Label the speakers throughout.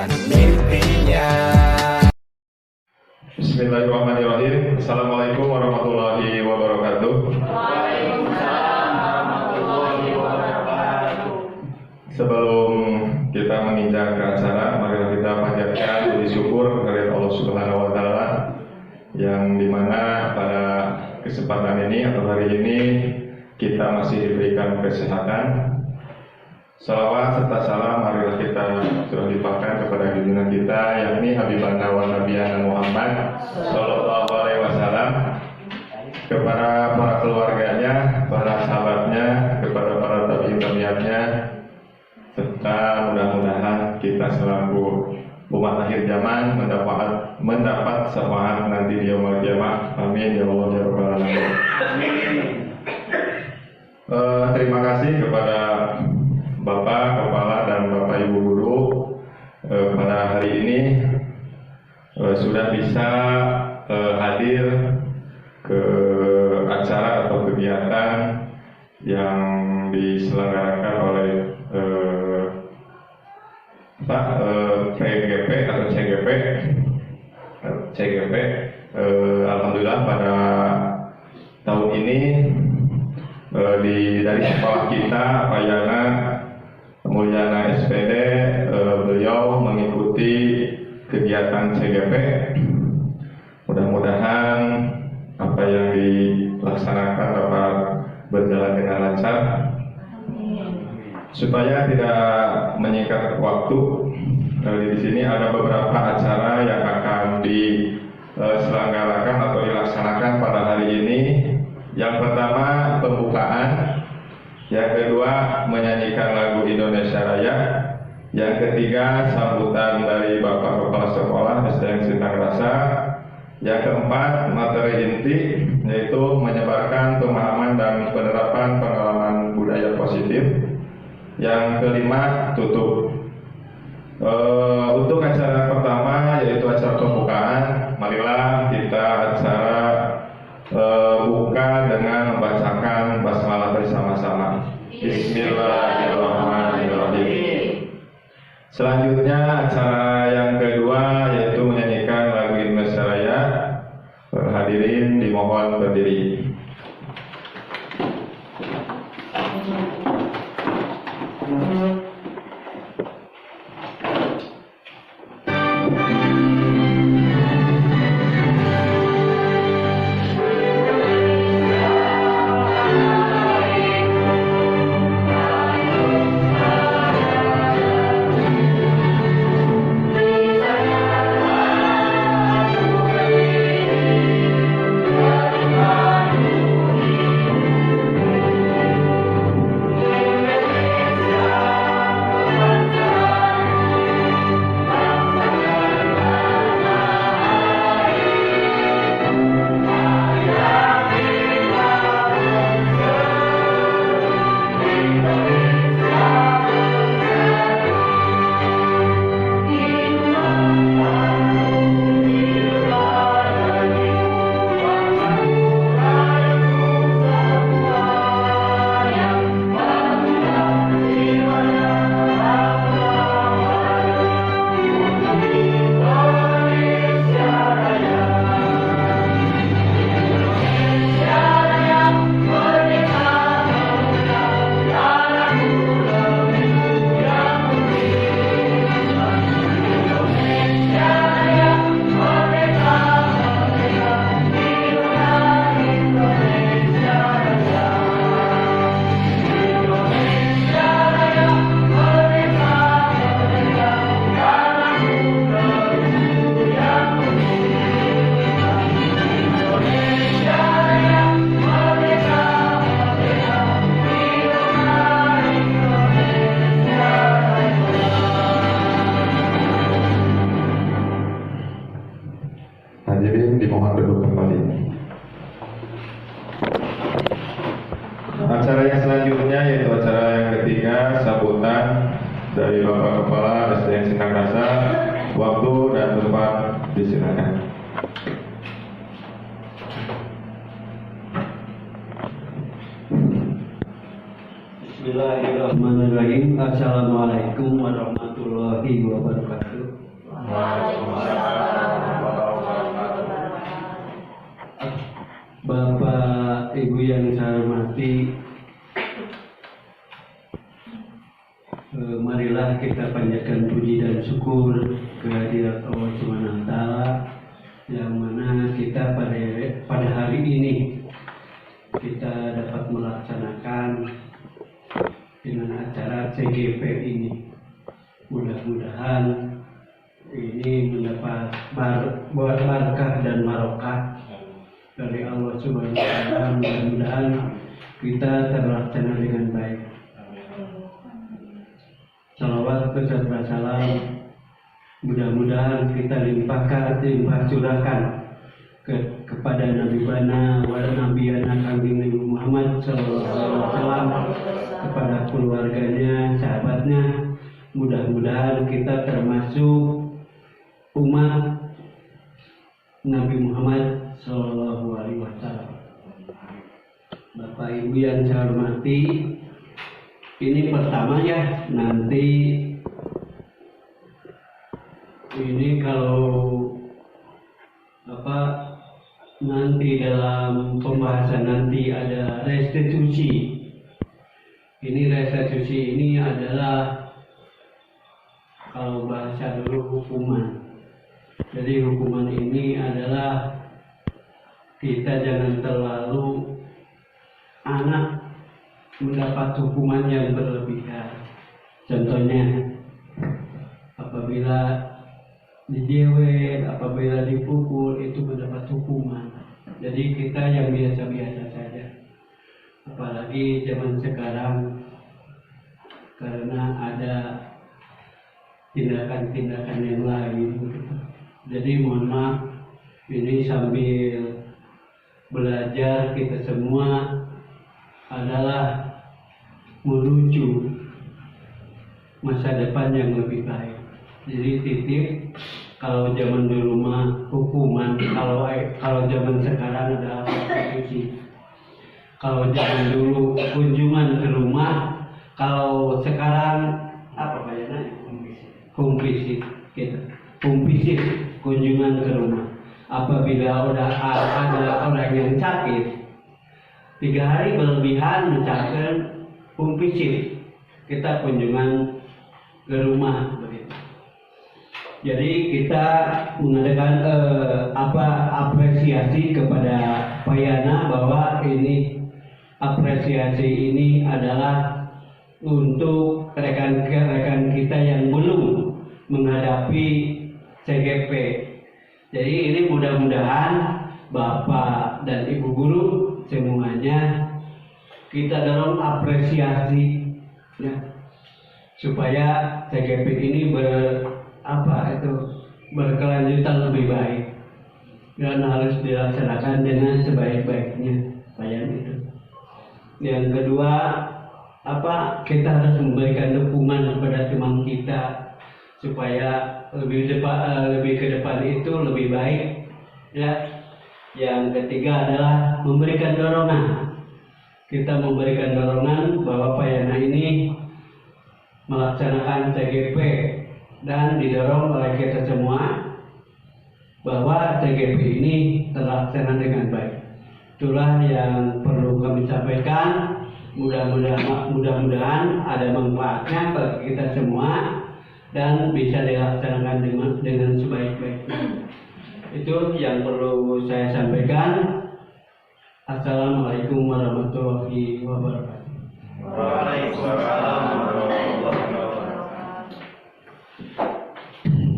Speaker 1: wujudkan mimpinya.
Speaker 2: Bismillahirrahmanirrahim. Assalamualaikum warahmatullahi wabarakatuh.
Speaker 3: Waalaikumsalam warahmatullahi wabarakatuh.
Speaker 2: Sebelum kita menginjak ke acara, mari kita panjatkan puji syukur kepada Allah Subhanahu wa taala yang dimana pada kesempatan ini atau hari ini kita masih diberikan kesehatan. Salawat serta salam marilah kita sudah limpahkan kepada junjungan kita yakni Habibana wa Nabiyana Muhammad sallallahu alaihi wasallam, kepada para keluarganya, para sahabatnya, kepada para tabi'in-tabi'atnya, serta mudah-mudahan kita selaku umat akhir zaman mendapat syafaat nanti di yaumul qiyamah. Amin ya Allah ya rabbal alamin. Terima kasih kepada Bapak Kepala dan Bapak Ibu Guru pada hari ini sudah bisa hadir ke acara atau kegiatan yang diselenggarakan oleh CGP atau CGP. Alhamdulillah pada tahun ini dari sekolah kita Payana Mulyana SPD, beliau mengikuti kegiatan CGP. Mudah-mudahan apa yang dilaksanakan dapat berjalan dengan lancar. Supaya tidak menyingkat waktu, di sini ada beberapa acara yang akan diselenggarakan atau dilaksanakan pada hari ini. Yang pertama pembukaan, yang kedua menyanyikan lagu Indonesia Raya, yang ketiga sambutan dari Bapak Kepala Sekolah SDN Sintang Rasa, yang keempat materi inti yaitu menyebarkan pemahaman dan penerapan pengalaman budaya positif, yang kelima tutup. Untuk acara pertama yaitu acara pembukaan, marilah kita acara buka dengan membacakan basmalah bersama-sama. Bismillahirrahmanirrahim. Selanjutnya acara yang kedua yaitu menyanyikan lagu Indonesia Raya. Hadirin dimohon berdiri. Hadirin dimohon duduk kembali. Acara yang selanjutnya yaitu acara yang ketiga, sambutan dari Bapak Kepala SDN Sintang Rasa. Waktu dan tempat disilakan.
Speaker 3: Bismillahirrahmanirrahim. Assalamualaikum warahmatullahi wabarakatuh. Waalaikumsalam warahmatullahi wabarakatuh.
Speaker 1: Bapak Ibu yang saya hormati, marilah kita panjatkan puji dan syukur kehadirat Allah Subhanahu wa Ta'ala, yang mana kita pada hari ini kita dapat melaksanakan dengan acara CGP ini. Mudah-mudahan ini mendapat berkah dan barokah dari Allah Subhanahu wa Ta'ala. Mudah-mudahan kita terlaksana dengan baik. Salawat beserta salam mudah-mudahan kita limpah curahkan kepada Nabi Bana wa Nabiyana kami Nabi Muhammad sallallahu alaihi wasallam, kepada keluarganya, sahabatnya. Mudah-mudahan kita termasuk umat Nabi Muhammad sallallahu alaihi wasallam. Bapak Ibu yang saya hormati, ini pertama ya, nanti ini kalau nanti dalam pembahasan nanti ada restitusi. Ini restitusi ini adalah kalau bahasa dulu hukuman. Jadi hukuman ini adalah kita jangan terlalu anak mendapat hukuman yang berlebihan. Contohnya apabila dijewer, apabila dipukul, itu mendapat hukuman. Jadi kita yang biasa-biasa saja. Apalagi zaman sekarang, karena ada tindakan-tindakan yang lain. Jadi mohon maaf, ini sambil belajar kita semua adalah menuju masa depan yang lebih baik. Jadi titip, kalau zaman dulu mah hukuman, kalau zaman sekarang adalah restitusi. Kalau zaman dulu kunjungan ke rumah, kalau sekarang apa bayarnya? Kumpisit, gitu. Kumpisit kunjungan ke rumah. Apabila udah ada orang yang sakit, 3 hari berlebihan misalkan kumpisit, kita kunjungan ke rumah begitu. Jadi kita mengadakan apresiasi kepada Pak Yana, bahwa ini apresiasi ini adalah untuk rekan-rekan kita yang belum menghadapi CGP. Jadi ini mudah-mudahan Bapak dan Ibu Guru semuanya kita dorong apresiasi ya, supaya CGP ini berkelanjutan lebih baik dan harus dilaksanakan dengan sebaik-baiknya. itu. Yang kedua, kita harus memberikan dukungan kepada teman kita supaya lebih ke depan itu lebih baik ya. Yang ketiga adalah memberikan dorongan. Kita memberikan dorongan bahwa Pak Yana ini melaksanakan CGP dan didorong oleh kita semua bahwa CGP ini terlaksana dengan baik. Itulah yang perlu kami sampaikan. Mudah-mudahan ada manfaatnya bagi kita semua dan bisa dilaksanakan dengan sebaik-baiknya. Itu yang perlu saya sampaikan. Assalamualaikum warahmatullahi wabarakatuh.
Speaker 3: Waalaikumsalam warahmatullahi wabarakatuh.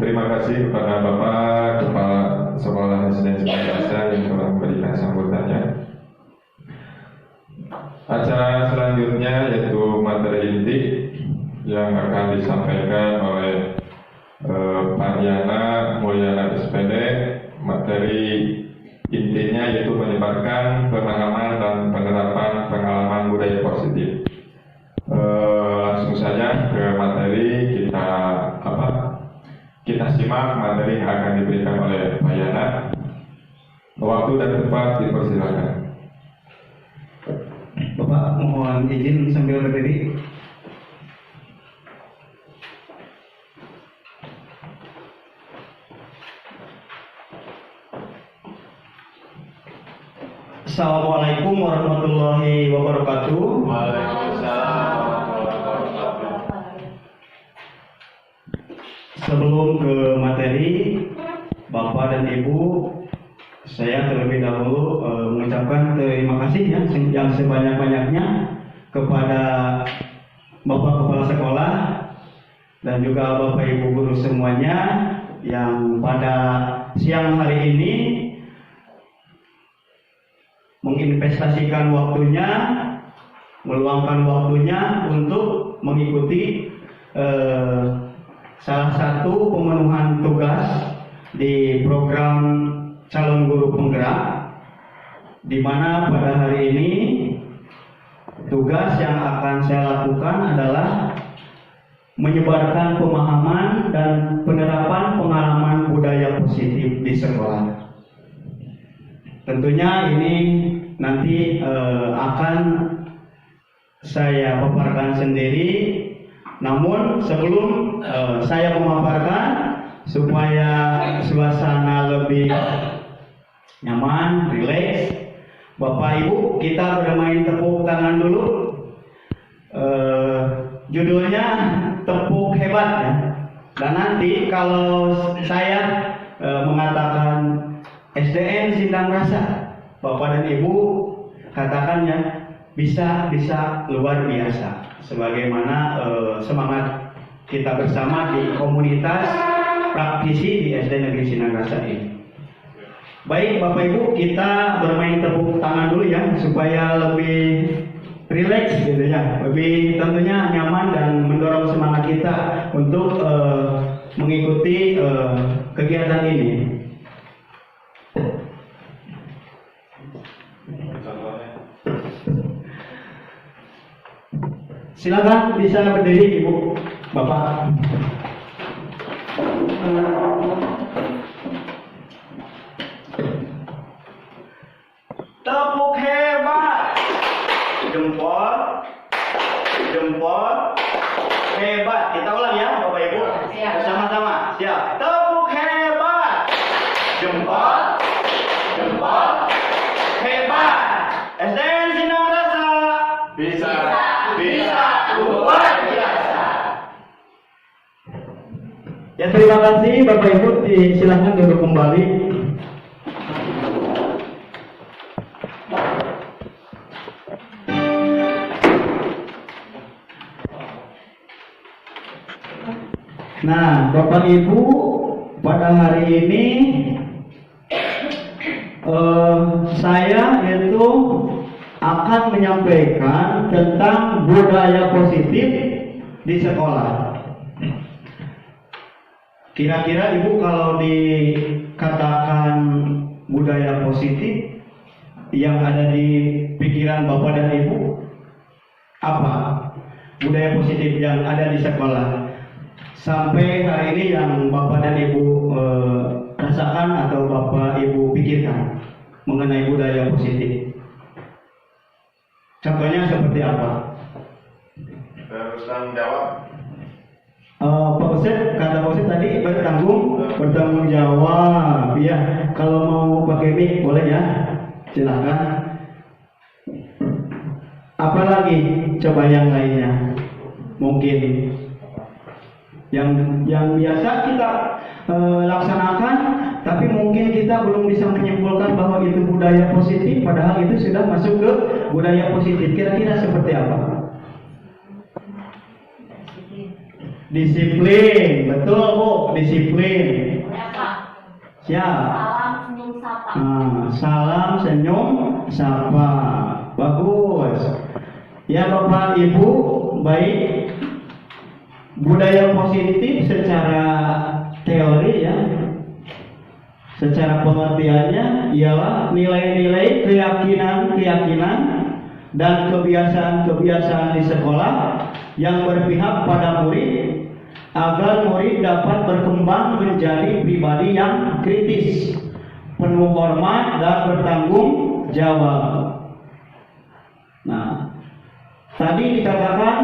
Speaker 2: Terima kasih kepada Bapak Kepala Sekolah SD Semanasa yang telah memberikan sambutannya. Acara selanjutnya yaitu materi inti yang akan disampaikan oleh Pak Yana Mulyana SPD. Materi intinya yaitu menyebarkan pemahaman dan penerapan pengalaman budaya positif. Langsung saja ke materi, kita simak materi yang akan diberikan oleh Pak Yana. Waktu dan tempat dipersilakan.
Speaker 1: Bapak mohon izin sambil berdiri.
Speaker 4: Assalamualaikum warahmatullahi wabarakatuh.
Speaker 3: Waalaikumsalam warahmatullahi wabarakatuh.
Speaker 4: Sebelum ke materi, Bapak dan Ibu, saya terlebih dahulu mengucapkan terima kasih ya yang sebanyak-banyaknya kepada Bapak Kepala Sekolah dan juga Bapak Ibu guru semuanya yang pada siang hari ini menginvestasikan waktunya, meluangkan waktunya untuk mengikuti salah satu pemenuhan tugas di program calon guru penggerak, di mana pada hari ini tugas yang akan saya lakukan adalah menyebarkan pemahaman dan penerapan pengalaman budaya positif di sekolah. Tentunya ini nanti akan saya paparkan sendiri. Namun sebelum saya memaparkan, supaya suasana lebih nyaman, rileks, Bapak Ibu, kita bermain tepuk tangan dulu. Judulnya tepuk hebat ya. Dan nanti kalau saya mengatakan SDN Sindang Rasa, Bapak dan Ibu katakan ya bisa luar biasa. Sebagaimana semangat kita bersama di komunitas praktisi di SD Negeri Sindang Rasa ini. Baik Bapak Ibu, kita bermain tepuk tangan dulu ya supaya lebih rileks gitu ya, lebih tentunya nyaman dan mendorong semangat kita untuk mengikuti kegiatan ini. Silakan bisa berdiri Ibu, Bapak. Tepuk hebat. Jempol, hebat. Kita ulang ya, Bapak Ibu. Bersama-sama. Siap. Tepuk hebat. Jempol, hebat. SDN Sindang Rasa.
Speaker 3: Bisa
Speaker 4: Luar biasa. Ya, terima kasih Bapak Ibu. Silakan duduk kembali. Nah, Bapak Ibu, pada hari ini saya itu akan menyampaikan tentang budaya positif di sekolah. Kira-kira Ibu kalau dikatakan budaya positif yang ada di pikiran Bapak dan Ibu, apa budaya positif yang ada di sekolah? Sampai hari ini yang Bapak dan Ibu rasakan atau Bapak Ibu pikirkan mengenai budaya positif. Contohnya seperti apa?
Speaker 2: Terus tanggung jawab.
Speaker 4: Pak Ustadz, kata Pak Ustadz tadi bertanggung jawab. Ya, kalau mau pakai mic boleh ya, silakan. Apalagi coba yang lainnya, mungkin yang biasa kita laksanakan, tapi mungkin kita belum bisa menyimpulkan bahwa itu budaya positif, padahal itu sudah masuk ke budaya positif. Kira-kira seperti apa? Disiplin, betul Bu, disiplin. Siap. Salam senyum sapa. Bagus. Ya Bapak Ibu, baik. Budaya positif secara teori ya, secara pengertiannya ialah nilai-nilai, keyakinan dan kebiasaan-kebiasaan di sekolah yang berpihak pada murid agar murid dapat berkembang menjadi pribadi yang kritis, penuh hormat dan bertanggung jawab. Nah, tadi dikatakan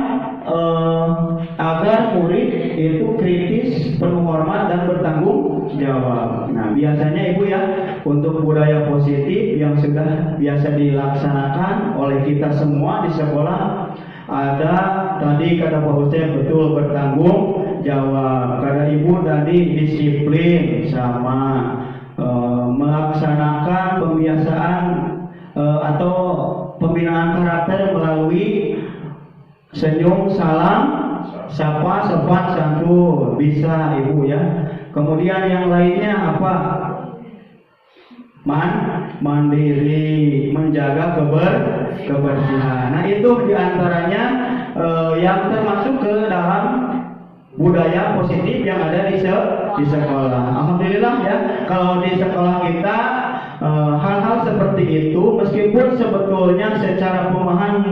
Speaker 4: agar murid itu kritis, penuh hormat dan bertanggung jawab. Nah, biasanya Ibu ya, untuk budaya positif yang sudah biasa dilaksanakan oleh kita semua di sekolah, ada tadi kata Pak Hussein betul, bertanggung jawab. Kata Ibu tadi disiplin, sama melaksanakan pembiasaan atau pembinaan karakter melalui senyum, salam, sapa, sopan santun, bisa Ibu ya. Kemudian yang lainnya apa? Mandiri, menjaga kebersihan. Nah, itu diantaranya yang termasuk ke dalam budaya positif yang ada di sekolah. Alhamdulillah ya, kalau di sekolah kita hal-hal seperti itu, meskipun sebetulnya secara pemahaman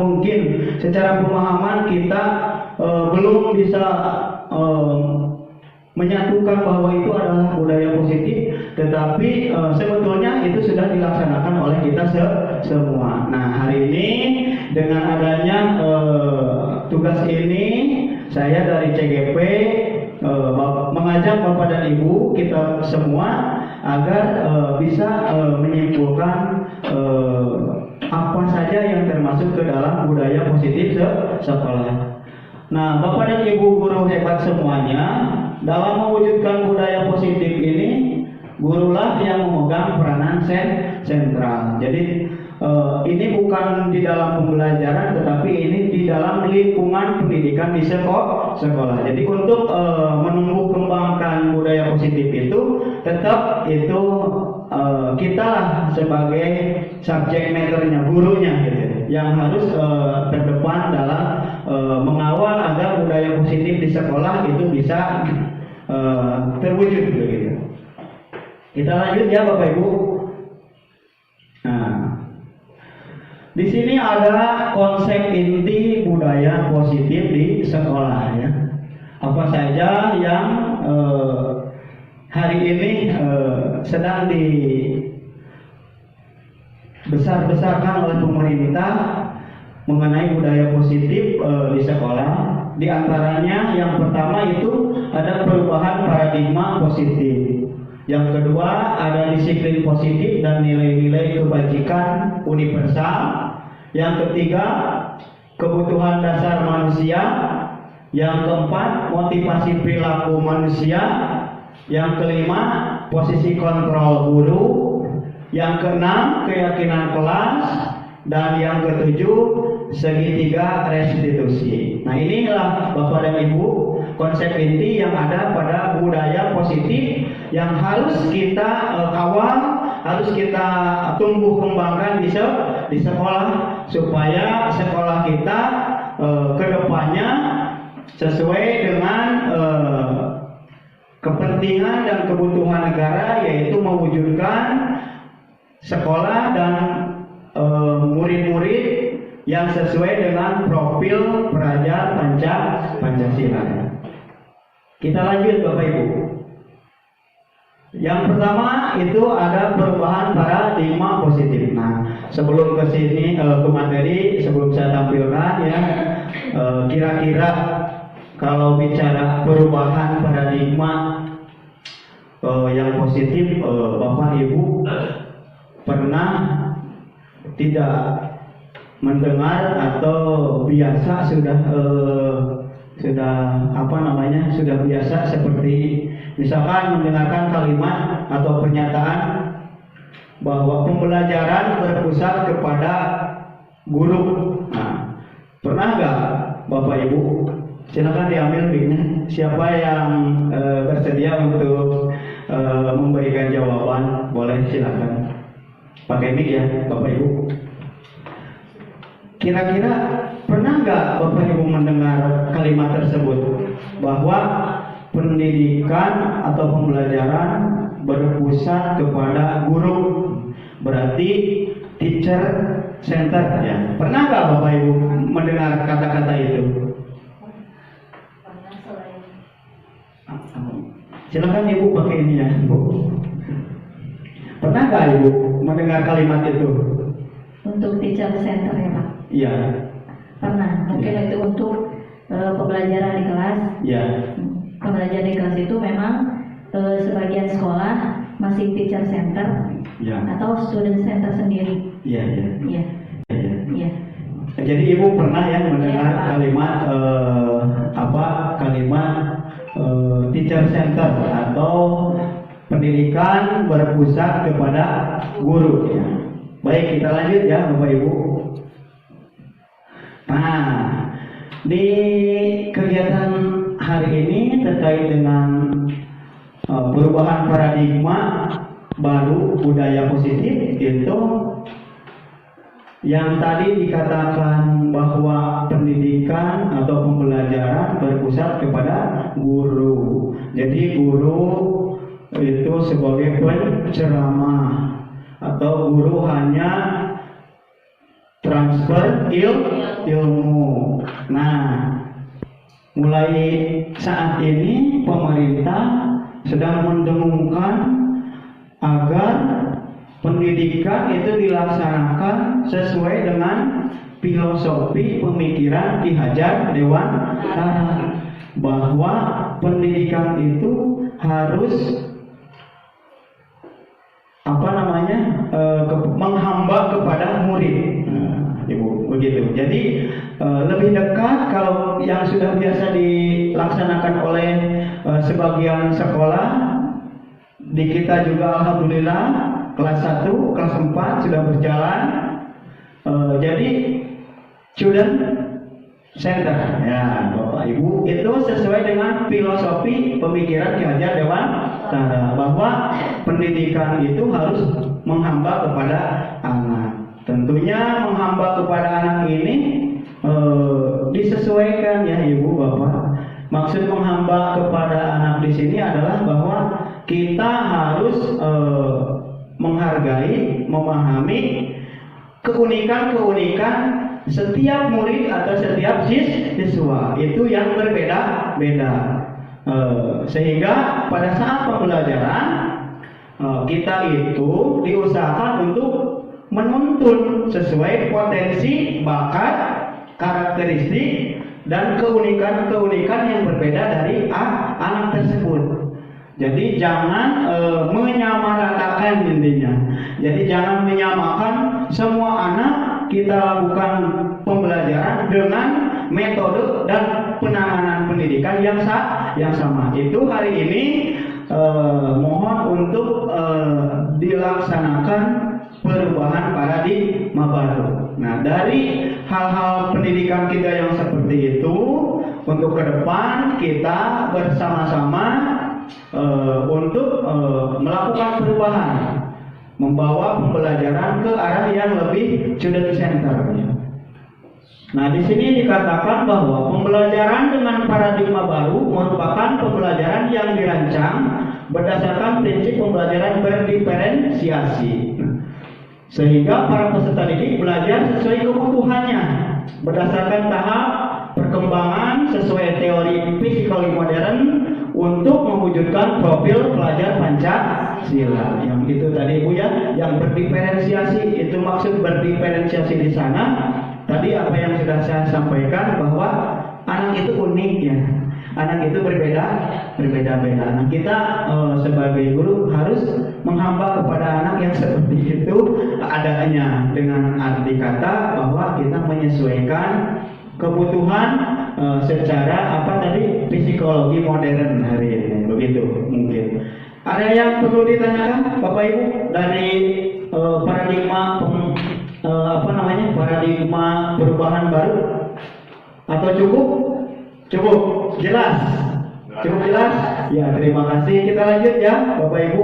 Speaker 4: kita belum bisa menyatukan bahwa itu adalah budaya positif, tetapi sebetulnya itu sudah dilaksanakan oleh kita semua. Nah, hari ini dengan adanya tugas ini, saya dari CGP mengajak Bapak dan Ibu kita semua agar bisa menyimpulkan apa saja yang termasuk ke dalam budaya positif sekolah. Nah, Bapak dan Ibu guru hebat semuanya, dalam mewujudkan budaya positif ini, gurulah yang memegang peranan sentral. Jadi ini bukan di dalam pembelajaran, tetapi ini di dalam lingkungan pendidikan di sekolah. Jadi untuk menumbuh kembangkan budaya positif itu, tetap itu kita sebagai subjek matternya, gurunya gitu, yang harus terdepan dalam mengawal agar budaya positif di sekolah itu bisa terwujud begitu. Kita lanjut ya Bapak Ibu. Nah, di sini ada konsep inti budaya positif di sekolah ya. Apa saja yang hari ini sedang dibesar-besarkan oleh pemerintah mengenai budaya positif di sekolah. Di antaranya yang pertama itu ada perubahan paradigma positif. Yang kedua ada disiplin positif dan nilai-nilai kebajikan universal. Yang ketiga kebutuhan dasar manusia. Yang keempat motivasi perilaku manusia. Yang kelima posisi kontrol guru. Yang keenam keyakinan kelas. Dan yang ketujuh segitiga restitusi. Nah, inilah Bapak dan Ibu konsep inti yang ada pada budaya positif yang harus kita kawal, harus kita tumbuh kembangkan di sekolah, supaya sekolah kita kedepannya sesuai dengan kepentingan dan kebutuhan negara, yaitu mewujudkan sekolah dan murid-murid yang sesuai dengan profil pelajar Pancasila. Kita lanjut Bapak Ibu. Yang pertama itu ada perubahan paradigma positif. Nah, sebelum ke sini ke materi, sebelum saya tampilkan ya, kira-kira kalau bicara perubahan paradigma yang positif, Bapak Ibu pernah tidak mendengar atau biasa sudah biasa seperti misalkan mendengarkan kalimat atau pernyataan bahwa pembelajaran berpusat kepada guru. Nah, pernah nggak Bapak Ibu? Silakan diambil mic-nya. Siapa yang bersedia untuk memberikan jawaban, boleh silakan. Pakai mic ya Bapak Ibu. Kira-kira pernah nggak Bapak Ibu mendengar kalimat tersebut, bahwa pendidikan atau pembelajaran berpusat kepada guru, berarti teacher center ya? Pernah nggak Bapak Ibu mendengar kata-kata itu? Silakan Ibu pakai ini ya Ibu. Pernah nggak Ibu mendengar kalimat itu?
Speaker 5: Untuk teacher center ya Pak?
Speaker 4: Iya.
Speaker 5: Pernah. Mungkin itu untuk pembelajaran di kelas.
Speaker 4: Iya.
Speaker 5: pembelajaran di kelas itu memang sebagian sekolah masih teacher center
Speaker 4: Ya.
Speaker 5: atau student center sendiri.
Speaker 4: Iya, iya.
Speaker 5: Iya.
Speaker 4: Iya.
Speaker 5: Iya.
Speaker 4: Jadi ibu pernah ya mendengar
Speaker 5: Iya, Pak.
Speaker 4: kalimat kalimat teacher center atau pendidikan berpusat kepada guru. Ya. Baik, kita lanjut ya Bapak Ibu. Nah, di kegiatan hari ini terkait dengan perubahan paradigma baru budaya positif, itu yang tadi dikatakan bahwa pendidikan atau pembelajaran berpusat kepada guru. Jadi guru itu sebagai penceramah atau guru hanya transfer ilmu. Nah, mulai saat ini pemerintah sedang mendengungkan agar pendidikan itu dilaksanakan sesuai dengan filosofi pemikiran Ki Hajar Dewantara, bahwa pendidikan itu harus menghamba kepada murid. Ibu, begitu. Jadi lebih dekat kalau yang sudah biasa dilaksanakan oleh sebagian sekolah di kita juga alhamdulillah kelas 1, kelas 4 sudah berjalan. Jadi student center ya Bapak Ibu, itu sesuai dengan filosofi pemikiran Ki Hajar Dewantara bahwa pendidikan itu harus menghamba kepada anak. Tentunya menghamba kepada anak ini disesuaikan ya Ibu Bapak. Maksud menghamba kepada anak di sini adalah bahwa kita harus menghargai, memahami keunikan-keunikan setiap murid atau setiap siswa itu yang berbeda-beda. Sehingga pada saat pembelajaran kita itu diusahakan untuk menuntun sesuai potensi, bakat, karakteristik dan keunikan-keunikan yang berbeda dari anak tersebut. Jadi jangan menyamaratakan intinya. Jadi jangan menyamakan semua anak kita lakukan pembelajaran dengan metode dan penanganan pendidikan yang sama. Itu hari ini mohon untuk dilaksanakan perubahan paradigma baru. Nah, dari hal-hal pendidikan kita yang seperti itu, untuk ke depan kita bersama-sama untuk melakukan perubahan, membawa pembelajaran ke arah yang lebih student center. Nah, di sini dikatakan bahwa pembelajaran dengan paradigma baru merupakan pembelajaran yang dirancang berdasarkan prinsip pembelajaran berdiferensiasi, sehingga para peserta didik belajar sesuai kebutuhannya berdasarkan tahap perkembangan sesuai teori psikologi modern untuk mewujudkan profil pelajar Pancasila. Yang itu tadi Bu ya, yang berdiferensiasi. Itu maksud berdiferensiasi di sana. Tadi apa yang sudah saya sampaikan bahwa anak itu unik ya. Anak itu berbeda-beda. Nah, kita sebagai guru harus menghamba kepada anak yang seperti itu adanya, dengan arti kata bahwa kita menyesuaikan kebutuhan secara psikologi modern hari ini. Begitu mungkin. Ada yang perlu ditanyakan Bapak Ibu dari paradigma paradigma perubahan baru, atau cukup jelas? Cukup jelas? Ya, terima kasih. Kita lanjut ya Bapak Ibu.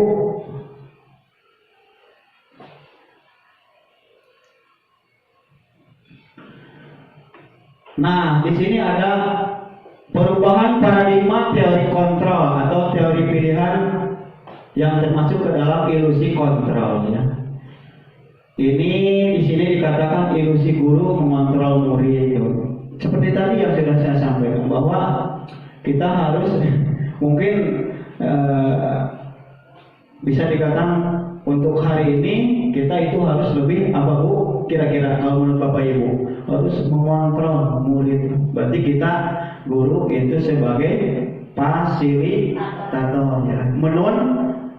Speaker 4: Nah, di sini ada perubahan paradigma teori kontrol atau teori pilihan yang termasuk ke dalam ilusi kontrol ya. Ini di sini dikatakan ilusi guru mengontrol murid. Seperti tadi yang sudah saya sampaikan bahwa kita harus mungkin bisa dikatakan untuk hari ini kita itu harus lebih apa Bu? Kira-kira kalau menurut Bapak Ibu harus mengontrol murid. Berarti kita guru itu sebagai fasilitator ya.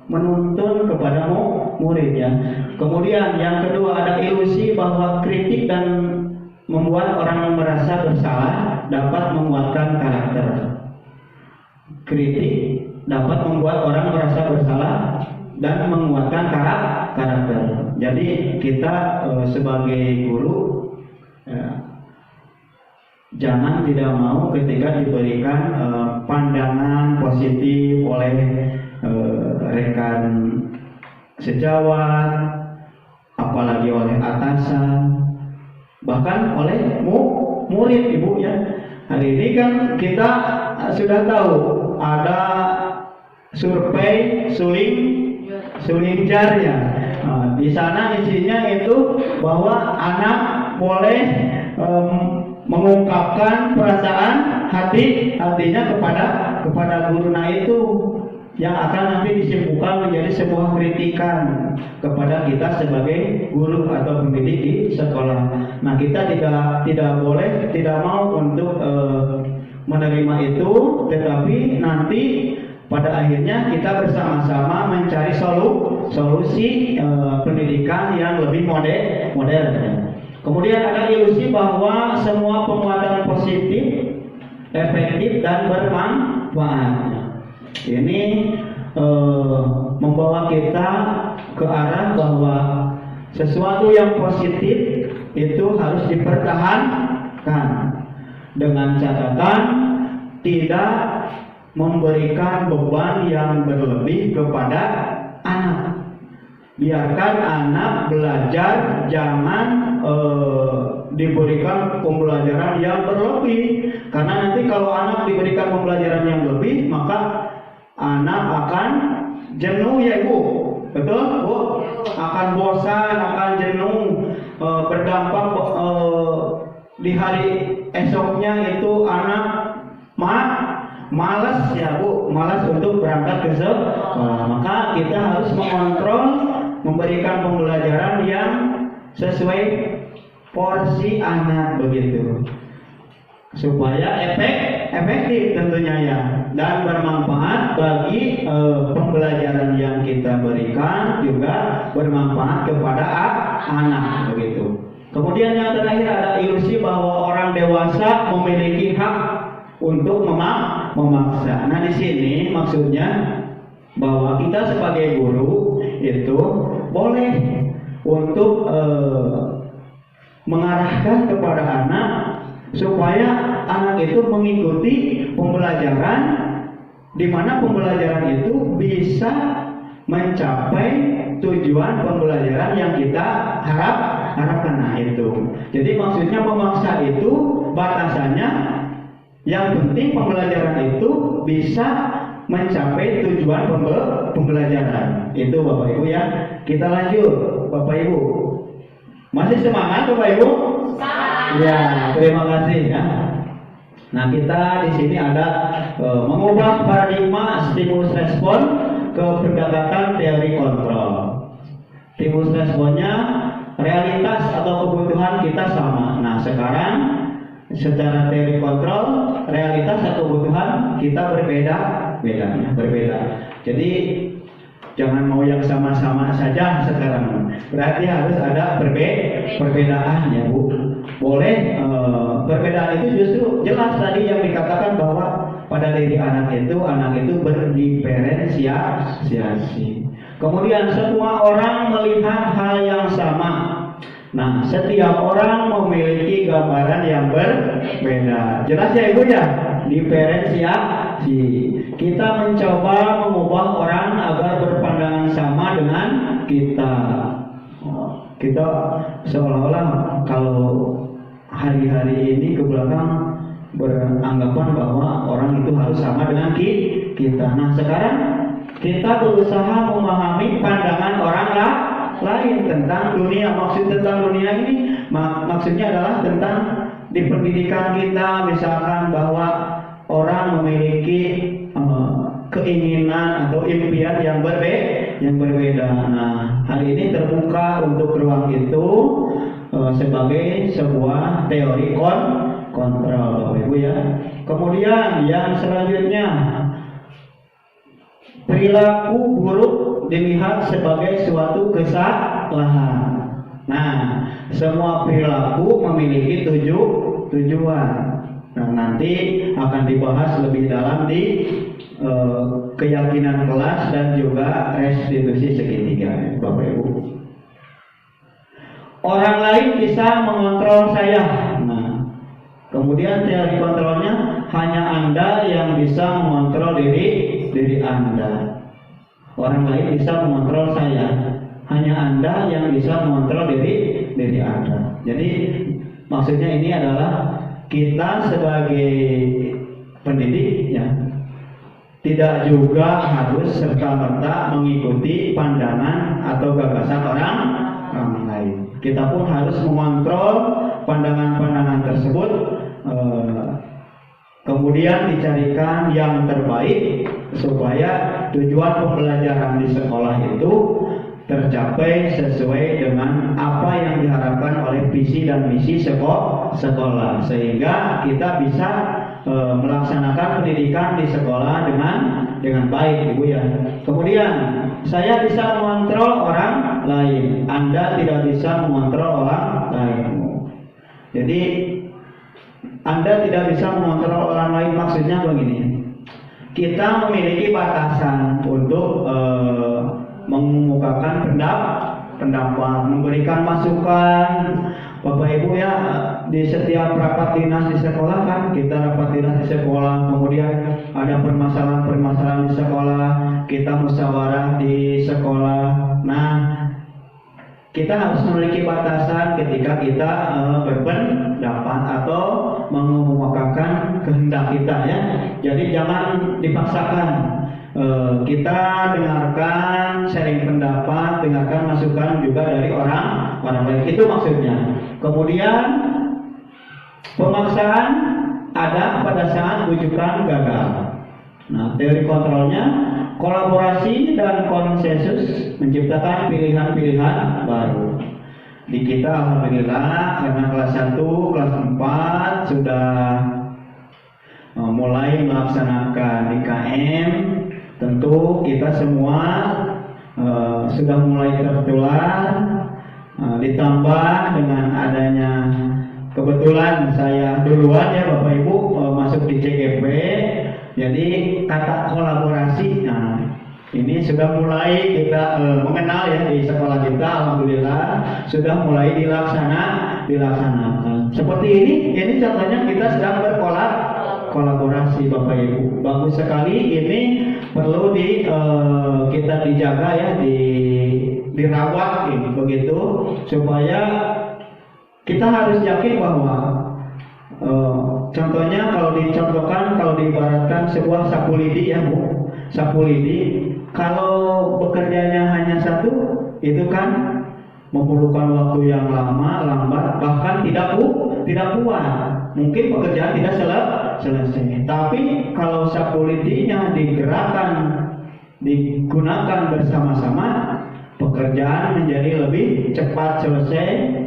Speaker 4: Menuntun kepada murid ya. Kemudian yang kedua ada ilusi bahwa kritik dan membuat orang merasa bersalah dapat menguatkan karakter. Kritik dapat membuat orang merasa bersalah dan menguatkan karakter. Jadi kita sebagai guru ya, jangan tidak mau ketika diberikan pandangan positif oleh rekan sejawat, apalagi oleh atasan, bahkan oleh murid ibu ya. Hari ini kan kita sudah tahu ada survei suling jar ya. Di sana isinya itu bahwa anak boleh mengungkapkan perasaan hatinya kepada guru. Nah itu yang akan nanti disimpulkan menjadi sebuah kritikan kepada kita sebagai guru atau pendidik di sekolah. Nah kita tidak mau untuk menerima itu, tetapi nanti pada akhirnya kita bersama-sama mencari solusi pendidikan yang lebih modern. Kemudian ada ilusi bahwa semua penguatan positif, efektif dan bermanfaat. Ini membawa kita ke arah bahwa sesuatu yang positif itu harus dipertahankan dengan catatan tidak memberikan beban yang berlebih kepada anak. Biarkan anak belajar, jangan diberikan pembelajaran yang berlebih. Karena nanti kalau anak diberikan pembelajaran yang lebih, maka anak akan jenuh ya ibu, betul bu? Akan bosan, akan jenuh, berdampak di hari esoknya itu anak malas ya bu, malas untuk berangkat ke sekolah. Maka kita harus mengontrol, memberikan pembelajaran yang sesuai porsi anak begitu, supaya efektif tentunya ya, dan bermanfaat bagi pembelajaran yang kita berikan, juga bermanfaat kepada anak begitu. Kemudian yang terakhir ada ilusi bahwa orang dewasa memiliki hak untuk memaksa. Nah di sini maksudnya bahwa kita sebagai guru itu boleh untuk mengarahkan kepada anak supaya anak itu mengikuti pembelajaran, di mana pembelajaran itu bisa mencapai tujuan pembelajaran yang kita harapkan. Nah itu. Jadi maksudnya memaksa itu batasannya, yang penting pembelajaran itu bisa mencapai tujuan pembelajaran. Itu Bapak Ibu ya. Kita lanjut Bapak Ibu. Masih semangat Bapak Ibu? Ya, terima kasih ya. Nah kita di sini ada mengubah paradigma stimulus respon ke pendekatan teori kontrol. Stimulus responnya realitas atau kebutuhan kita sama. Nah sekarang secara teori kontrol realitas atau kebutuhan kita berbeda. Jadi jangan mau yang sama-sama saja sekarang. Berarti harus ada perbedaan ya Bu. Boleh perbedaan itu justru jelas tadi yang dikatakan bahwa pada diri anak itu berdiferensiasi. Kemudian semua orang melihat hal yang sama. Nah, setiap orang memiliki gambaran yang berbeda. Jelas ya Ibu ya? Diferensiasi. Kita mencoba mengubah orang agar berpandangan sama dengan kita. Kita seolah-olah kalau hari-hari ini ke belakang beranggapan bahwa orang itu harus sama dengan kita. Nah, sekarang kita berusaha memahami pandangan orang lain tentang dunia. Maksud tentang dunia ini maksudnya adalah tentang di pendidikan kita, misalkan bahwa orang memiliki keinginan atau impian yang berbeda. Nah, hari ini terbuka untuk ruang itu sebagai sebuah teori kontrol Bapak Ibu ya. Kemudian yang selanjutnya, perilaku buruk dilihat sebagai suatu kesalahan. Nah, semua perilaku memiliki tujuan. Nah, nanti akan dibahas lebih dalam di keyakinan kelas dan juga restitusi segitiga, Bapak Ibu. Orang lain bisa mengontrol saya. Nah, kemudian teori kontrolnya, hanya Anda yang bisa mengontrol diri Anda. Orang lain bisa mengontrol saya, hanya Anda yang bisa mengontrol diri Anda. Jadi maksudnya ini adalah kita sebagai pendidik ya, tidak juga harus serta-merta mengikuti pandangan atau gagasan orang lain. Kita pun harus mengontrol pandangan-pandangan tersebut, kemudian dicarikan yang terbaik supaya tujuan pembelajaran di sekolah itu tercapai sesuai dengan apa yang diharapkan oleh visi dan misi sekolah, sehingga kita bisa melaksanakan pendidikan di sekolah dengan baik, Ibu ya. Kemudian saya bisa mengontrol orang lain, Anda tidak bisa mengontrol orang lain. Jadi Anda tidak bisa mengontrol orang lain, maksudnya begini. Kita memiliki batasan untuk mengemukakan pendapat, memberikan masukan. Bapak Ibu ya, di setiap rapat dinas di sekolah kan, kita rapat dinas di sekolah, kemudian ada permasalahan-permasalahan di sekolah, kita musyawarah di sekolah. Nah, kita harus memiliki batasan ketika kita berpendapat atau mengemukakan kehendak kita ya. Jadi jangan dipaksakan. Kita dengarkan sharing pendapat, dengarkan masukan juga dari orang lain. Itu maksudnya. Kemudian pemaksaan ada pada saat rujukan gagal. Nah, teori kontrolnya, kolaborasi dan konsensus menciptakan pilihan-pilihan baru. Di kita alhamdulillah karena kelas 1, kelas 4 sudah mulai melaksanakan IKM. Tentu kita semua sudah mulai tertular, ditambah dengan adanya kebetulan saya duluan ya Bapak Ibu masuk di CGP, jadi kata kolaborasi, nah ini sudah mulai kita mengenal ya di sekolah kita, alhamdulillah sudah mulai dilaksanakan. Seperti ini contohnya kita sedang berkolaborasi Bapak Ibu, bagus sekali. Ini perlu kita dijaga ya, dirawat ini begitu, supaya kita harus yakin bahwa contohnya kalau diibaratkan sebuah sapu lidi ya Bu, sapu lidi kalau bekerjanya hanya satu itu kan memerlukan waktu yang lama, lambat, bahkan tidak puas. Mungkin pekerjaan tidak selesai. Tapi kalau sapu lidinya digunakan bersama-sama, pekerjaan menjadi lebih cepat selesai.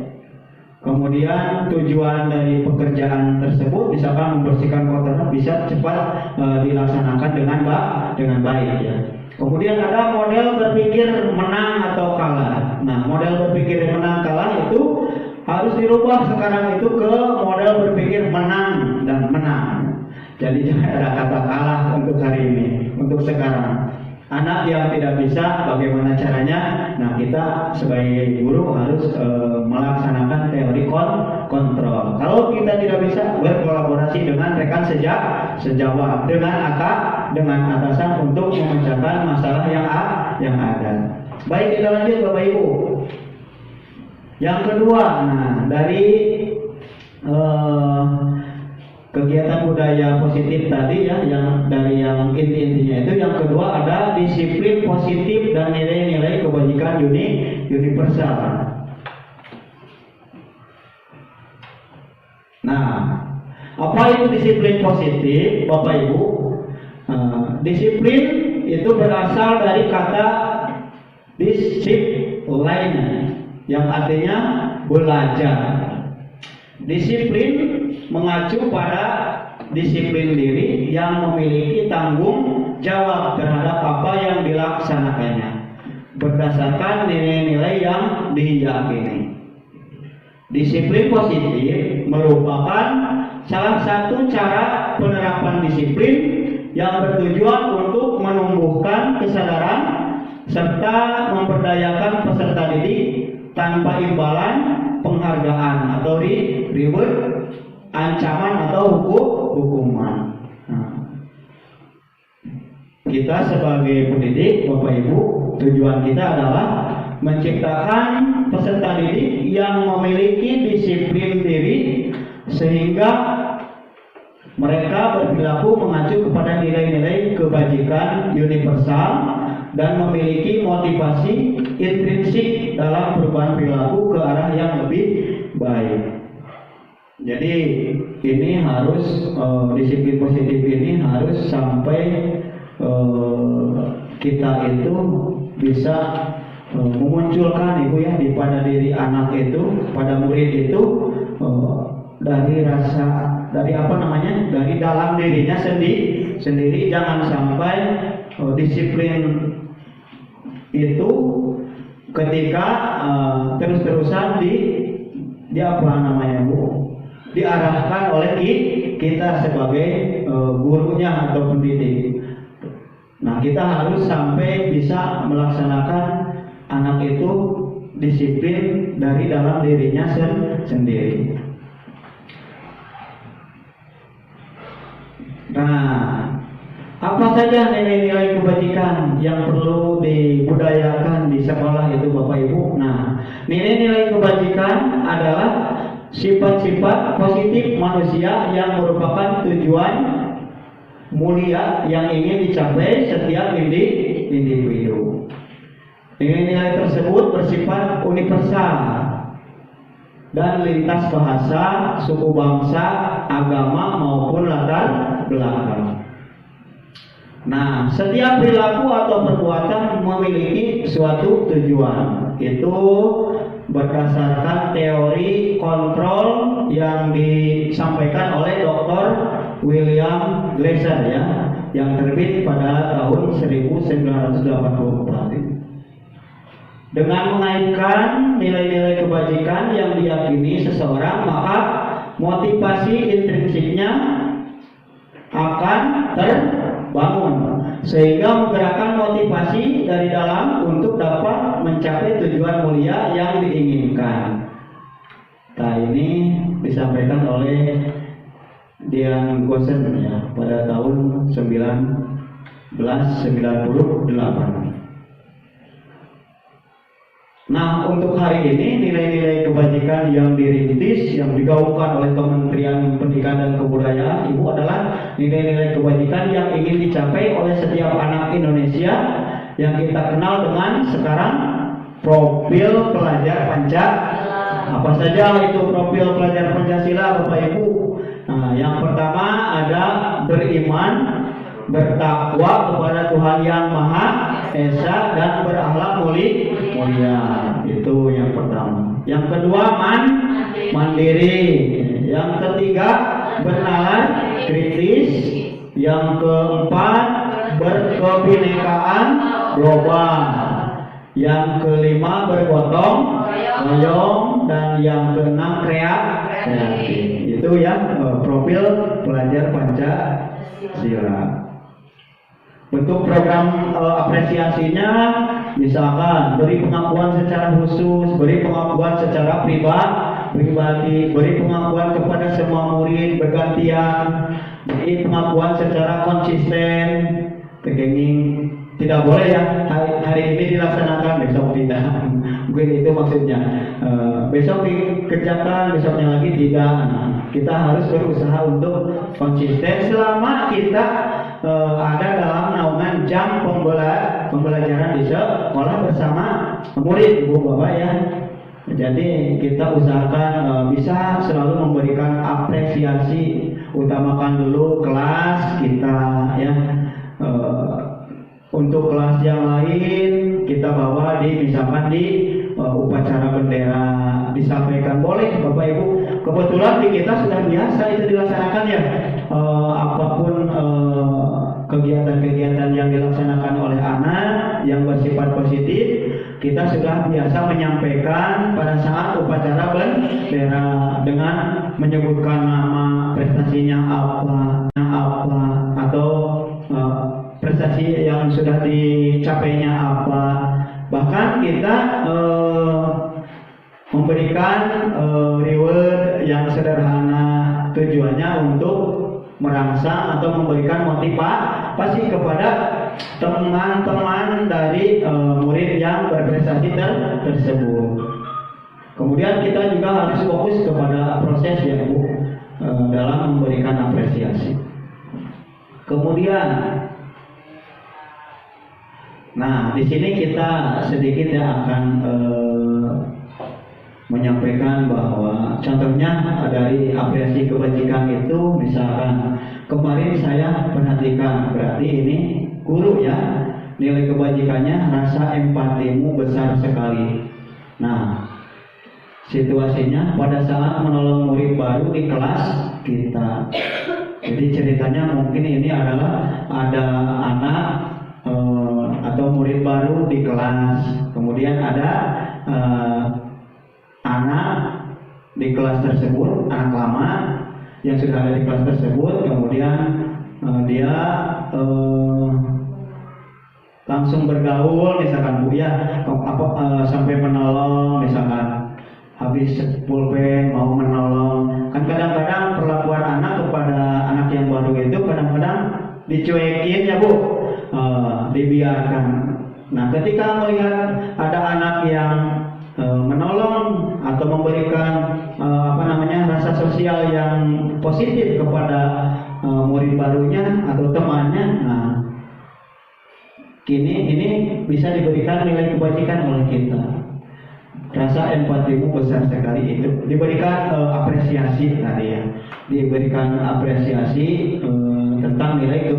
Speaker 4: Kemudian tujuan dari pekerjaan tersebut, misalkan membersihkan kotoran, bisa cepat dilaksanakan dengan baik ya. Kemudian ada model berpikir menang atau kalah. Nah, model berpikir menang kalah itu harus dirubah sekarang itu ke model berpikir menang dan menang. Jadi jangan ada kata kalah untuk hari ini, untuk sekarang. Anak yang tidak bisa, bagaimana caranya? Nah, kita sebagai guru harus melaksanakan teori kontrol. Kalau kita tidak bisa, berkolaborasi dengan rekan sejawat, dengan atasan untuk memecahkan masalah yang ada. Baik, kita lanjut Bapak Ibu. Yang kedua, nah dari kegiatan budaya positif tadi ya, yang dari yang intinya itu, yang kedua ada disiplin positif dan nilai-nilai kebajikan universal. Nah, apa itu disiplin positif, Bapak Ibu? Disiplin itu berasal dari kata disiplin, yang artinya belajar. Disiplin mengacu pada disiplin diri yang memiliki tanggung jawab terhadap apa yang dilaksanakannya berdasarkan nilai-nilai yang diyakini. Disiplin positif merupakan salah satu cara penerapan disiplin yang bertujuan untuk menumbuhkan kesadaran serta memberdayakan peserta didik tanpa imbalan penghargaan atau reward, ancaman atau hukuman. Kita sebagai pendidik, Bapak Ibu, tujuan kita adalah menciptakan peserta didik yang memiliki disiplin diri sehingga mereka berperilaku mengacu kepada nilai-nilai kebajikan universal dan memiliki motivasi intrinsik dalam perubahan perilaku ke arah yang lebih baik. Jadi ini harus disiplin positif ini harus sampai kita itu bisa memunculkan Ibu ya pada diri anak itu, pada murid itu dari dalam dirinya sendiri. Jangan sampai disiplin itu ketika terus-terusan diarahkan oleh kita sebagai gurunya atau pendidik. Nah, kita harus sampai bisa melaksanakan anak itu disiplin dari dalam dirinya sendiri. Nah, apa saja nilai-nilai kebajikan yang perlu dibudayakan di sekolah itu Bapak Ibu? Nah, nilai-nilai kebajikan adalah sifat-sifat positif manusia yang merupakan tujuan mulia yang ingin dicapai setiap individu. Nilai-nilai tersebut bersifat universal dan lintas bahasa, suku bangsa, agama maupun latar belakang. Nah, setiap perilaku atau perbuatan memiliki suatu tujuan. Itu berdasarkan teori kontrol yang disampaikan oleh Dr. William Glasser ya, yang terbit pada tahun 1984. Dengan mengaitkan nilai-nilai kebajikan yang diyakini seseorang, maka motivasi intrinsiknya akan terbangun sehingga menggerakkan motivasi dari dalam untuk dapat mencapai tujuan mulia yang diinginkan. Nah, ini disampaikan oleh Dian Gosen ya, pada tahun 1998. Nah, untuk hari ini nilai-nilai kebajikan yang dirintis, yang digaungkan oleh Kementerian Pendidikan dan Kebudayaan Ibu adalah nilai-nilai kebajikan yang ingin dicapai oleh setiap anak Indonesia yang kita kenal dengan sekarang profil pelajar Pancasila. Apa saja itu profil pelajar Pancasila Bapak Ibu? Nah, yang pertama ada beriman, bertakwa kepada Tuhan Yang Maha Esa dan berakhlak mulia. Itu yang pertama. Yang kedua mandiri. Yang ketiga bernalar kritis. Yang keempat berkebinekaan global. Yang kelima bergotong royong, dan yang keenam kreatif. Itu ya profil pelajar Pancasila. Bentuk program apresiasinya misalkan beri pengakuan secara khusus, beri pengakuan secara pribadi, beri pengakuan kepada semua murid bergantian, beri pengakuan secara konsisten. Begini tidak boleh ya hari ini dilaksanakan, besok tidak. Mungkin itu maksudnya. Besok dikerjakan, besoknya lagi tidak. Nah, kita harus berusaha untuk konsisten selama kita ada dalam naungan jam pembelajaran di sekolah bersama murid, Ibu Bapak ya. Jadi kita usahakan bisa selalu memberikan apresiasi, utamakan dulu kelas kita ya. Untuk kelas yang lain kita bawa misalkan di upacara bendera disampaikan, boleh Bapak Ibu. Kebetulan di kita sudah biasa itu dilaksanakan ya, apapun kegiatan-kegiatan yang dilaksanakan oleh anak yang bersifat positif, kita sudah biasa menyampaikan pada saat upacara bendera dengan menyebutkan nama, prestasinya apa atau prestasi yang sudah dicapainya apa. Bahkan kita memberikan reward yang sederhana, tujuannya untuk merangsang atau memberikan motivasi kepada teman-teman dari murid yang berprestasi tersebut. Kemudian kita juga harus fokus kepada proses ya Bu, dalam memberikan apresiasi. Kemudian, nah di sini kita sedikit ya akan menyampaikan bahwa contohnya dari apresiasi kebajikan itu, misalkan kemarin saya perhatikan, berarti ini guru ya, nilai kebajikannya rasa empatimu besar sekali. Nah, situasinya pada saat menolong murid baru di kelas kita. Jadi ceritanya mungkin ini adalah ada anak atau murid baru di kelas, kemudian ada anak di kelas tersebut, anak lama yang sudah ada di kelas tersebut, kemudian dia langsung bergaul, misalkan Bu ya, sampai menolong, misalkan habis pulpen mau menolong. Kan kadang-kadang perlakuan anak kepada anak yang baru itu kadang-kadang dicuekin ya Bu, dibiarkan. Nah ketika melihat ada anak yang menolong atau memberikan rasa sosial yang positif kepada murid barunya atau temannya, nah ini bisa diberikan nilai kebajikan oleh kita. Rasa empatimu besar sekali, itu diberikan apresiasi tadi ya, diberikan apresiasi tentang nilai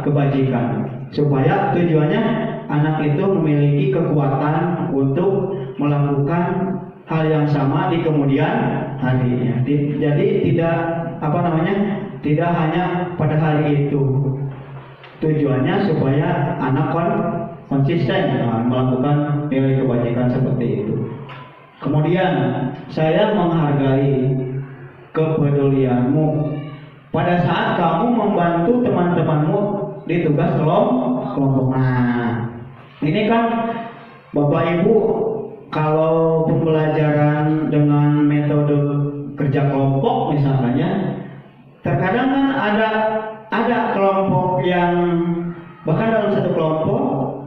Speaker 4: kebajikan, supaya tujuannya anak itu memiliki kekuatan untuk melakukan hal yang sama di kemudian harinya. Jadi tidak hanya pada hari itu. Tujuannya supaya anak konsisten melakukan nilai kebajikan seperti itu. Kemudian saya menghargai kepedulianmu pada saat kamu membantu teman-temanmu di tugas kelompok. Nah, ini kan Bapak Ibu, kalau pembelajaran dengan metode kerja kelompok misalnya, terkadang kan ada kelompok yang bahkan dalam satu kelompok,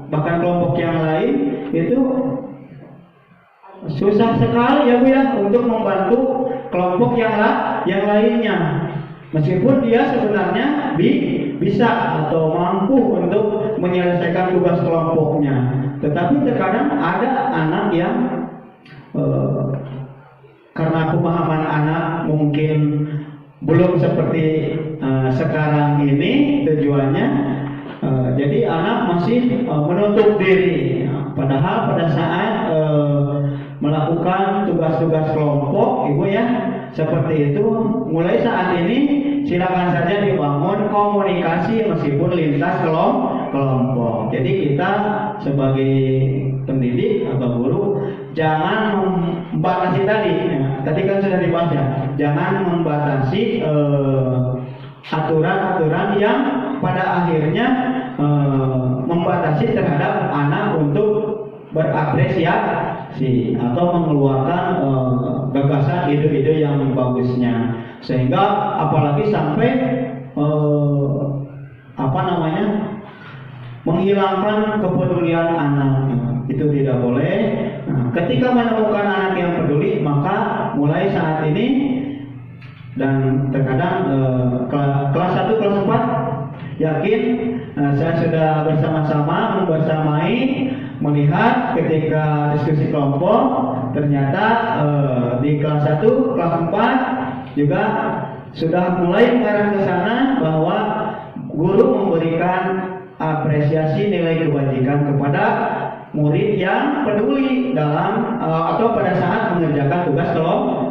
Speaker 4: bahkan kelompok yang lain itu susah sekali ya Bu ya untuk membantu kelompok yang lainnya, meskipun dia sebenarnya bisa atau mampu untuk menyelesaikan tugas kelompoknya. Tetapi terkadang ada anak yang karena pemahaman anak mungkin belum seperti sekarang ini tujuannya, jadi anak masih menutup diri. Padahal pada saat melakukan tugas-tugas kelompok, Ibu ya, seperti itu, mulai saat ini silakan saja dibangun komunikasi meskipun lintas kelompok. Jadi kita sebagai pendidik atau guru jangan membatasi tadi kan sudah dibahas ya, jangan membatasi aturan-aturan yang pada akhirnya membatasi terhadap anak untuk berapresiasi atau mengeluarkan gagasan ide-ide yang bagusnya, sehingga apalagi sampai menghilangkan kepedulian anak, itu tidak boleh. Nah, ketika menemukan anak yang peduli, maka mulai saat ini dan terkadang kelas 1, kelas 4, yakin saya sudah bersama-sama membersamai melihat ketika diskusi kelompok, ternyata di kelas 1, kelas 4 juga sudah mulai mengarah ke sana bahwa guru memberikan apresiasi nilai kebajikan kepada murid yang peduli dalam atau pada saat mengerjakan tugas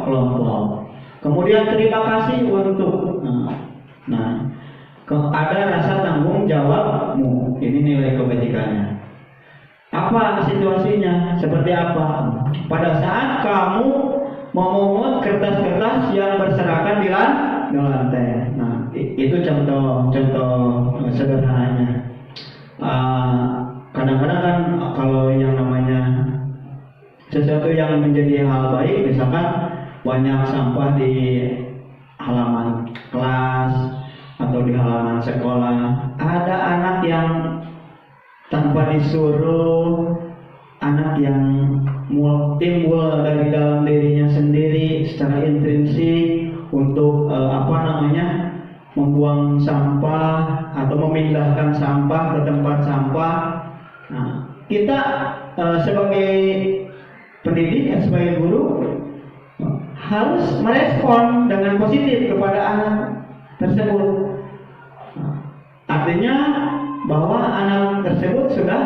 Speaker 4: kelompok. Kemudian terima kasih untuk ada rasa tanggung jawabmu. Ini nilai kebajikannya. Apa situasinya? Seperti apa? Pada saat kamu memungut kertas-kertas yang berserakan di lantai. Nah, itu contoh sederhananya. Kadang-kadang kan kalau yang namanya sesuatu yang menjadi hal baik, misalkan banyak sampah di halaman kelas atau di halaman sekolah, ada anak yang tanpa disuruh, anak yang timbul dari dalam dirinya sendiri secara intrinsik untuk membuang sampah atau memindahkan sampah ke tempat sampah. Nah, kita sebagai pendidik, sebagai guru harus merespon dengan positif kepada anak tersebut. Artinya bahwa anak tersebut sudah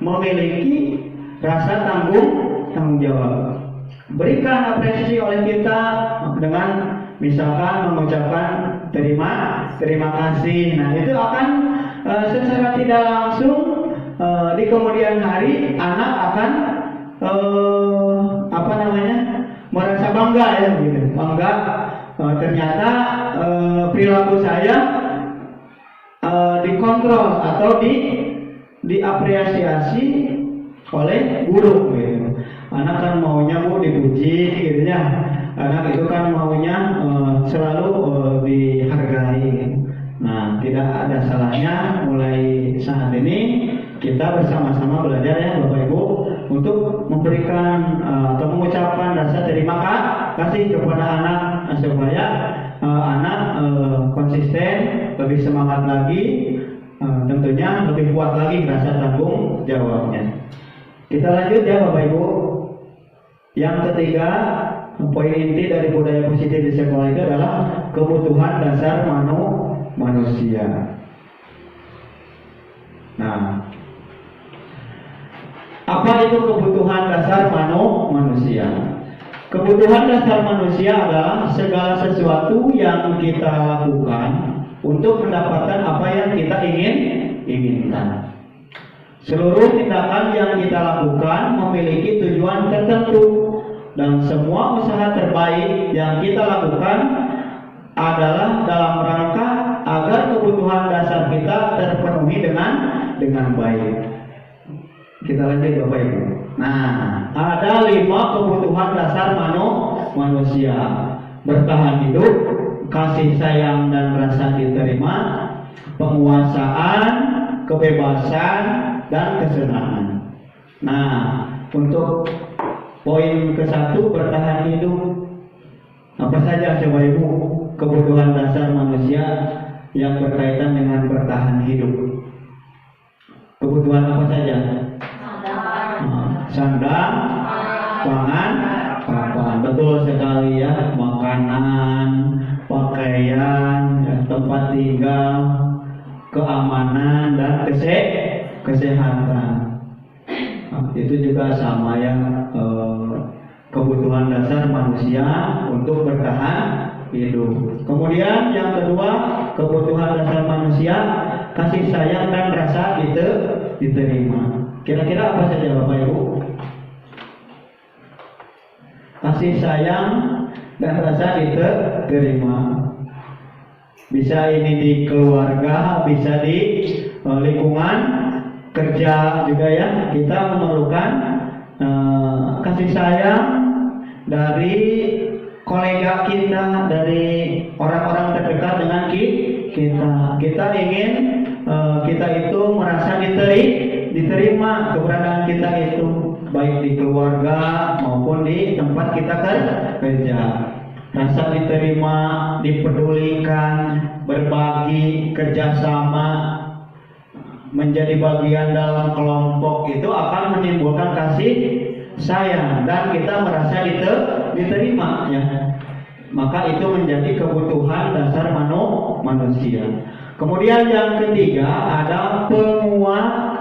Speaker 4: memiliki rasa tanggung jawab. Berikan apresiasi oleh kita dengan misalkan mengucapkan terima kasih. Nah, itu akan secara tidak langsung di kemudian hari anak akan merasa bangga ya gitu. Bangga ternyata perilaku saya dikontrol atau diapresiasi oleh guru gitu. Anak kan maunya dipuji gitu ya. Anak itu kan maunya selalu dihargai. Nah, tidak ada salahnya mulai saat ini kita bersama-sama belajar ya Bapak Ibu untuk memberikan atau mengucapkan rasa terima kasih kepada anak supaya anak konsisten, lebih semangat lagi, tentunya lebih kuat lagi rasa tanggung jawabnya. Kita lanjut ya Bapak Ibu. Yang ketiga, poin inti dari budaya positif di sekolah itu adalah kebutuhan dasar manusia. Nah, apa itu kebutuhan dasar manusia? Kebutuhan dasar manusia adalah segala sesuatu yang kita lakukan untuk mendapatkan apa yang kita inginkan. Seluruh tindakan yang kita lakukan memiliki tujuan tertentu, dan semua usaha terbaik yang kita lakukan adalah dalam rangka agar kebutuhan dasar kita terpenuhi dengan baik. Kita lanjut Bapak Ibu. Nah, ada 5 kebutuhan dasar manusia: bertahan hidup, kasih sayang dan rasa diterima, penguasaan, kebebasan, dan kesenangan. Nah, untuk poin ke-1, bertahan hidup. Apa saja coba Ibu kebutuhan dasar manusia yang berkaitan dengan bertahan hidup? Kebutuhan apa saja? Sandang, pangan, papan. Betul sekali ya. Makanan, pakaian, tempat tinggal, keamanan, dan kesehatan. Itu juga sama ya, kebutuhan dasar manusia untuk bertahan hidup. Kemudian yang kedua, kebutuhan dasar manusia kasih sayang dan rasa diterima. Kira-kira apa saja Bapak Ibu? Kasih sayang dan rasa diterima. Bisa ini di keluarga, bisa di lingkungan kerja juga ya. Kita memerlukan kasih sayang dari kolega kita, dari orang-orang terdekat dengan kita. Kita ingin kita itu merasa diterima keberadaan kita itu, baik di keluarga maupun di tempat kita kerja. Rasa diterima, dipedulikan, berbagi, kerjasama, menjadi bagian dalam kelompok itu akan menimbulkan kasih sayang dan kita merasa diterima ya. Maka itu menjadi kebutuhan dasar manusia. Kemudian yang ketiga ada penguasaan.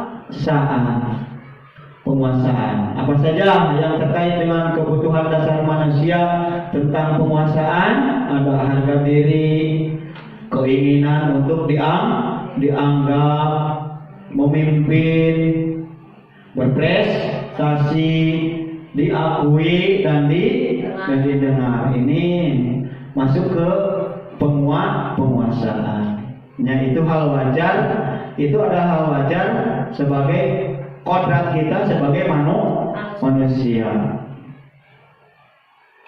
Speaker 4: penguasaan. Apa saja yang terkait dengan kebutuhan dasar manusia tentang penguasaan? Ada harga diri, keinginan untuk dianggap, memimpin, berprestasi, diakui dan didengar. Ini masuk ke penguasaan. Itu hal wajar. Itu adalah hal wajar sebagai kodrat kita sebagai manusia.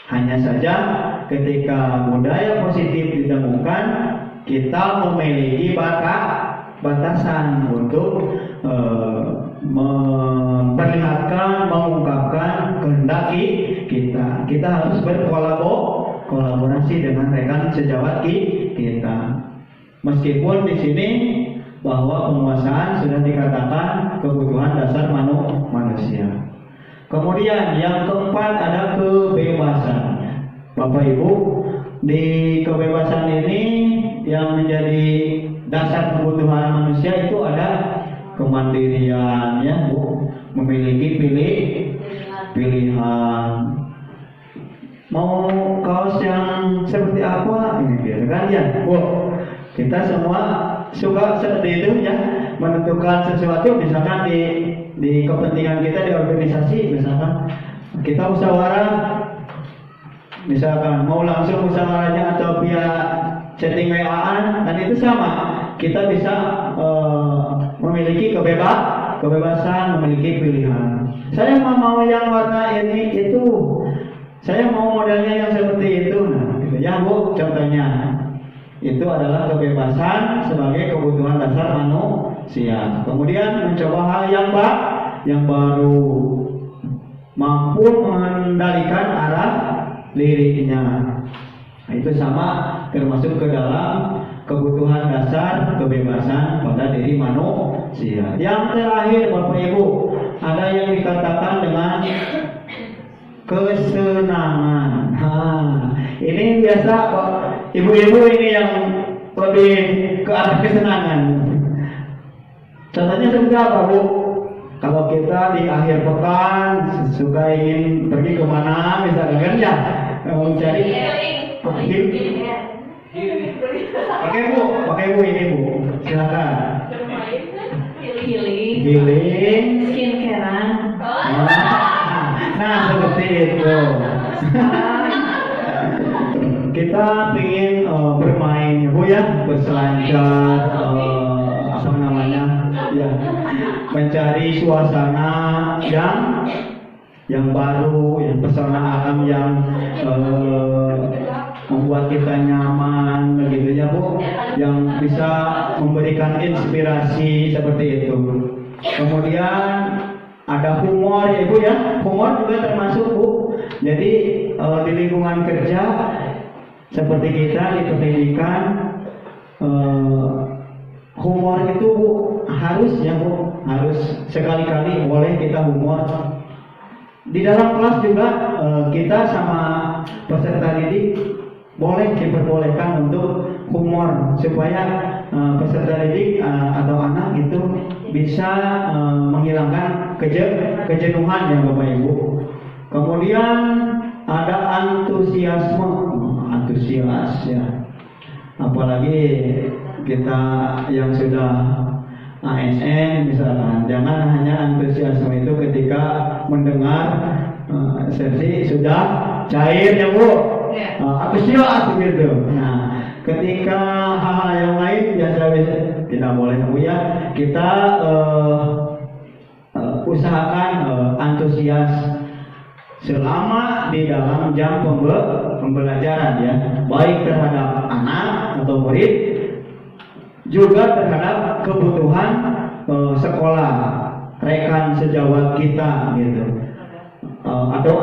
Speaker 4: Hanya saja ketika budaya positif ditemukan, kita memiliki batasan untuk memperlihatkan, mengungkapkan kehendak kita. Kita harus berkolaborasi dengan rekan sejawat kita. Meskipun di sini bahwa penguasaan sudah dikatakan kebutuhan dasar manusia. Kemudian yang keempat ada kebebasan. Bapak Ibu, di kebebasan ini yang menjadi dasar kebutuhan manusia itu ada kemandirian, ya Bu, memiliki pilihan. Mau kaos yang seperti apa ini dia kan ya, Bu. Kita semua suka seperti itu ya, menentukan sesuatu misalkan di kepentingan kita di organisasi, misalkan kita musyawarah, misalkan mau langsung musyawarahnya atau via chatting WA-an, dan itu sama. Kita bisa memiliki kebebasan, memiliki pilihan. Saya mau yang warna ini itu, saya mau modelnya yang seperti itu, nah, gitu ya Bu, contohnya. Itu adalah kebebasan sebagai kebutuhan dasar manusia. Kemudian mencoba hal yang baru, mampu mengendalikan arah liriknya. Itu sama termasuk ke dalam kebutuhan dasar kebebasan pada diri manusia. Yang terakhir Bapak Ibu, ada yang dikatakan dengan kesenangan. Ini biasa ibu-ibu ini yang lebih ke arah kesenangan. Contohnya seperti apa Bu? Kalau kita di akhir pekan suka ingin pergi kemana, misalkan kan ya, mencari pakai Bu ini Bu, silakan. Healing,
Speaker 5: skincarean.
Speaker 4: Nah seperti itu. Kita ingin bermain Bu ya, berselancar, apa namanya ya, mencari suasana yang baru, yang pesona alam yang membuat kita nyaman begitu ya Bu, yang bisa memberikan inspirasi seperti itu. Kemudian ada humor ya Bu ya, humor juga termasuk Bu. Jadi di lingkungan kerja seperti kita di pendidikan, humor itu Bu harus ya Bu, harus sekali-kali boleh kita humor. Di dalam kelas juga kita sama peserta didik boleh diperbolehkan untuk humor supaya peserta didik atau anak itu bisa menghilangkan kejenuhan ya Bapak Ibu. Kemudian ada antusias ya, apalagi kita yang sudah ASN misalkan, jangan hanya antusiasme itu ketika mendengar sesi sudah cair ya Bu, antusias gitu. Nah, ketika hal-hal yang lain biasa tidak boleh Bu ya, kita usahakan antusias selama di dalam jam pembelajaran ya, baik terhadap anak atau murid, juga terhadap kebutuhan sekolah, rekan sejawat kita gitu, atau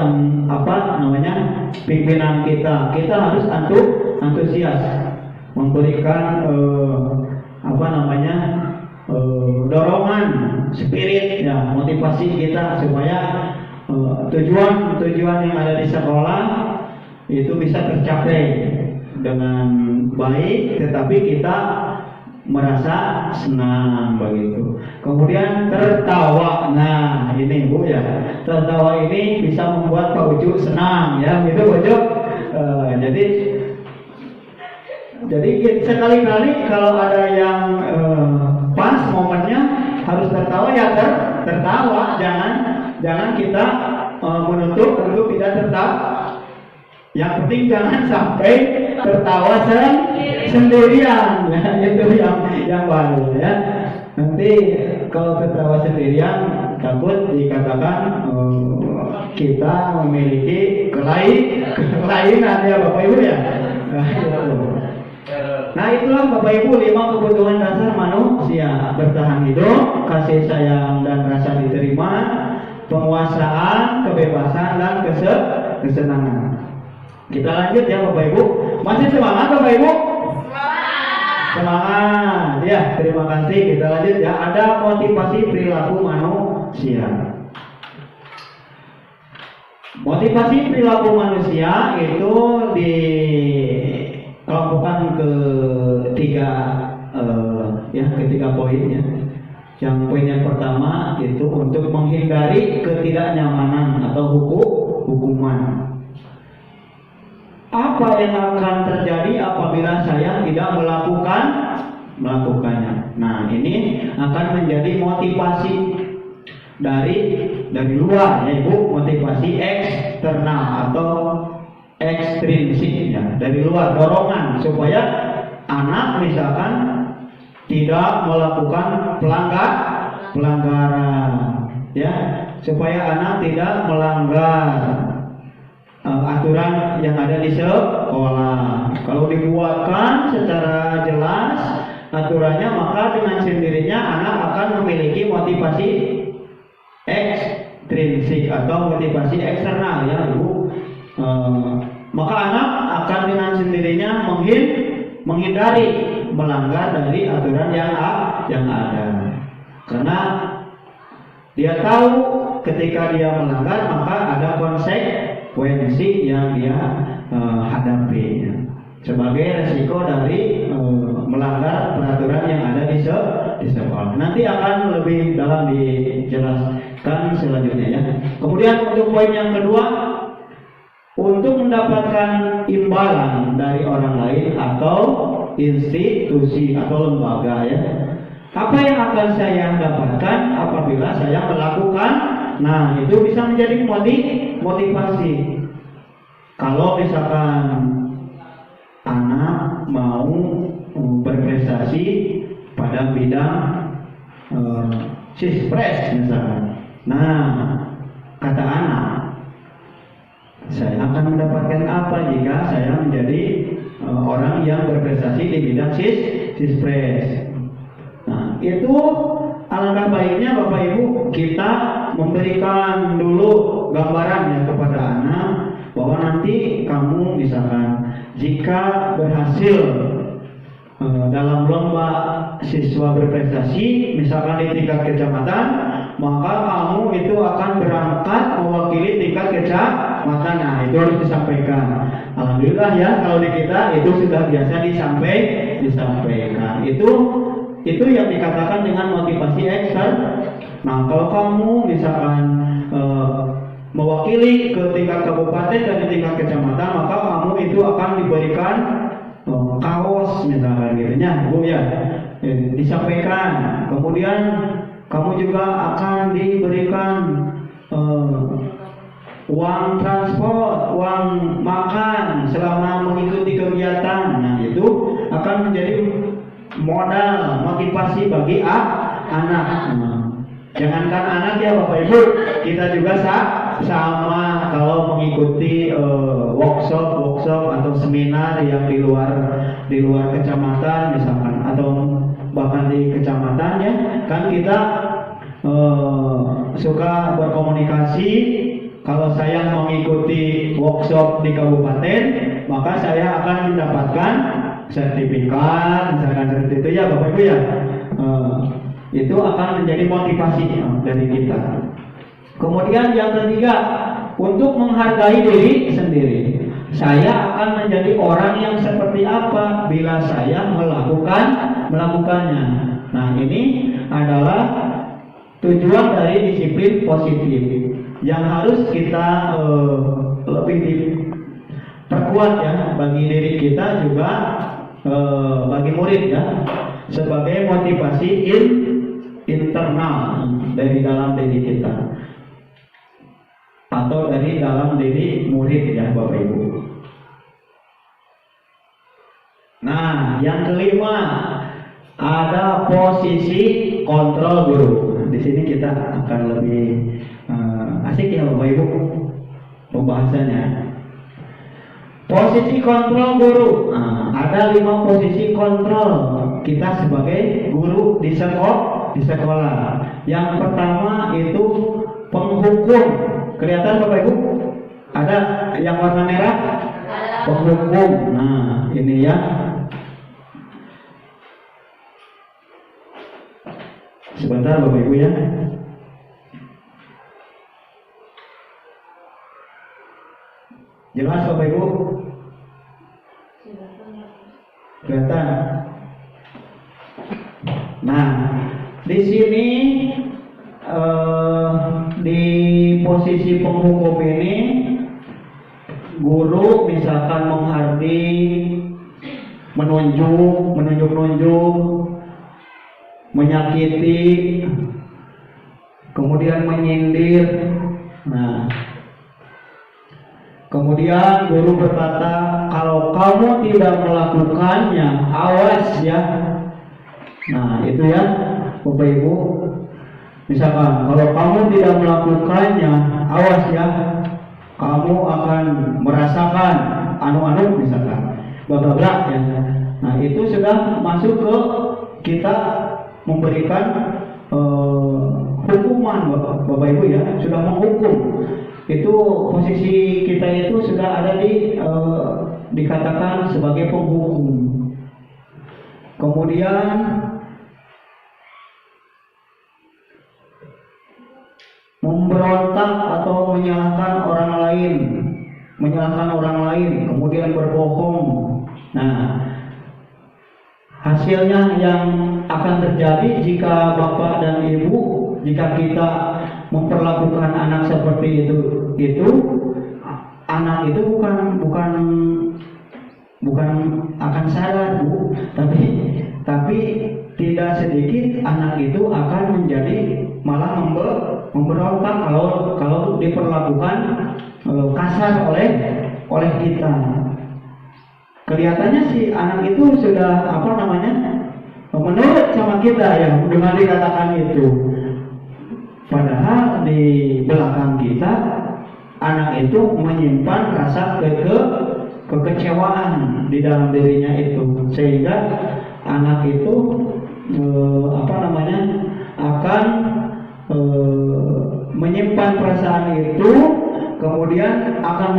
Speaker 4: apa namanya pimpinan kita harus antusias, memberikan apa namanya dorongan, spirit ya, motivasi kita supaya tujuan yang ada di sekolah itu bisa tercapai dengan baik, tetapi kita merasa senang begitu. Kemudian tertawa. Nah, ini Bu ya. Tertawa ini bisa membuat Pak Ucu senang ya, gitu Bu Ucu. Jadi sekali-kali kalau ada yang pas momennya harus tertawa ya tertawa. Jangan kita menutup untuk tidak tertawa. Yang penting jangan sampai tertawa sendirian, ya, itu yang baru ya. Nanti kalau tertawa sendirian takut dikatakan kita memiliki kelainan ya Bapak Ibu ya. Nah itulah Bapak Ibu 5 kebutuhan dasar manusia: bertahan hidup, kasih sayang dan rasa diterima, penguasaan, kebebasan dan kesenangan. Kita lanjut ya Bapak Ibu. Masih semangat Bapak Ibu? Semangat. Ya, terima kasih. Kita lanjut ya. Ada motivasi perilaku manusia. Motivasi perilaku manusia itu dikelompokkan ke tiga poinnya. Yang poin yang pertama itu untuk menghindari ketidaknyamanan atau hukuman. Apa yang akan terjadi apabila saya tidak melakukannya? Nah, ini akan menjadi motivasi dari luar, yaitu motivasi eksternal atau ekstrinsik ya, dari luar, dorongan supaya anak misalkan tidak melakukan pelanggaran ya, supaya anak tidak melanggar aturan yang ada di sekolah. Kalau dibuatkan secara jelas aturannya, maka dengan sendirinya anak akan memiliki motivasi ekstrinsik atau motivasi eksternal ya Ibu. Maka anak akan dengan sendirinya menghindari melanggar dari aturan yang ada, karena dia tahu ketika dia melanggar maka ada konsekuensi yang dia hadapi sebagai resiko dari melanggar peraturan yang ada di sekolah. Nanti akan lebih dalam dijelaskan selanjutnya ya. Kemudian untuk poin yang kedua, untuk mendapatkan imbalan dari orang lain atau institusi atau lembaga ya. Apa yang akan saya dapatkan apabila saya melakukan? Nah, itu bisa menjadi motivasi. Kalau misalkan anak mau berprestasi pada bidang sispres misalkan. Nah, kata anak, saya akan mendapatkan apa jika saya menjadi orang yang berprestasi di bidang sispres? Nah, itu alangkah baiknya Bapak Ibu kita memberikan dulu gambarannya kepada anak bahwa nanti kamu misalkan jika berhasil dalam lomba siswa berprestasi misalkan di tingkat kecamatan, maka kamu itu akan berangkat mewakili tingkat kecamatan. Nah, itu harus disampaikan. Alhamdulillah ya, kalau di kita itu sudah biasa disampaikan. Itu yang dikatakan dengan motivasi ekstern. Nah, kalau kamu misalkan mewakili ke tingkat kabupaten dan di tingkat kecamatan, maka kamu itu akan diberikan kaos misalkan gitu Bu ya, disampaikan. Kemudian kamu juga akan diberikan uang transport, uang makan selama mengikuti kegiatan. Nah, itu akan menjadi modal motivasi bagi anak. Jangankan anak ya Bapak Ibu, kita juga sama kalau mengikuti workshop atau seminar yang di luar kecamatan misalkan atau bahkan di kecamatan ya, kan kita suka berkomunikasi. Kalau saya mengikuti workshop di kabupaten, maka saya akan mendapatkan sertifikat misalkan seperti itu ya Bapak Ibu ya. Itu akan menjadi motivasi dari kita. Kemudian yang ketiga, untuk menghargai diri sendiri. saya akan menjadi orang yang seperti apa bila saya melakukannya. Nah, ini adalah tujuan dari disiplin positif yang harus kita lebih diperkuat ya bagi diri kita juga bagi murid ya, sebagai motivasi internal dari dalam diri kita atau dari dalam diri murid ya Bapak Ibu. Nah, yang kelima ada posisi kontrol guru. Di sini kita akan lebih asik ya Bapak Ibu pembahasannya. Posisi kontrol guru. Nah, ada 5 posisi kontrol kita sebagai guru di sekolah. Yang pertama itu penghukum. Kelihatan Bapak Ibu? Ada yang warna merah? Penghukum. Nah, ini ya. Sebentar Bapak Ibu ya. Jelas Bapak Ibu? Kelihatan? Nah, di sini di posisi penghukum ini guru misalkan menghardik, menunjuk, menyakiti, kemudian menyindir. Nah, kemudian guru berkata, kalau kamu tidak melakukannya, awas ya. Nah, itu ya Bapak Ibu. Misalkan kalau kamu tidak melakukannya, awas ya, kamu akan merasakan anu-anu misalkan babak ya. Nah, itu sudah masuk ke kita memberikan hukuman Bapak Ibu ya, sudah menghukum. Itu posisi kita itu sudah ada dikatakan sebagai penghukum. Kemudian memberontak atau menyalahkan orang lain, kemudian berbohong. Nah, hasilnya yang akan terjadi jika Bapak dan Ibu, jika kita memperlakukan anak seperti itu anak itu bukan akan sadar Bu, tapi tidak sedikit anak itu akan menjadi malah memberontak kalau diperlakukan kasar oleh kita. Kelihatannya si anak itu sudah menurut sama kita ya dengan dikatakan itu. Padahal di belakang kita anak itu menyimpan rasa kekecewaan di dalam dirinya itu, sehingga anak itu akan menyimpan perasaan itu, kemudian akan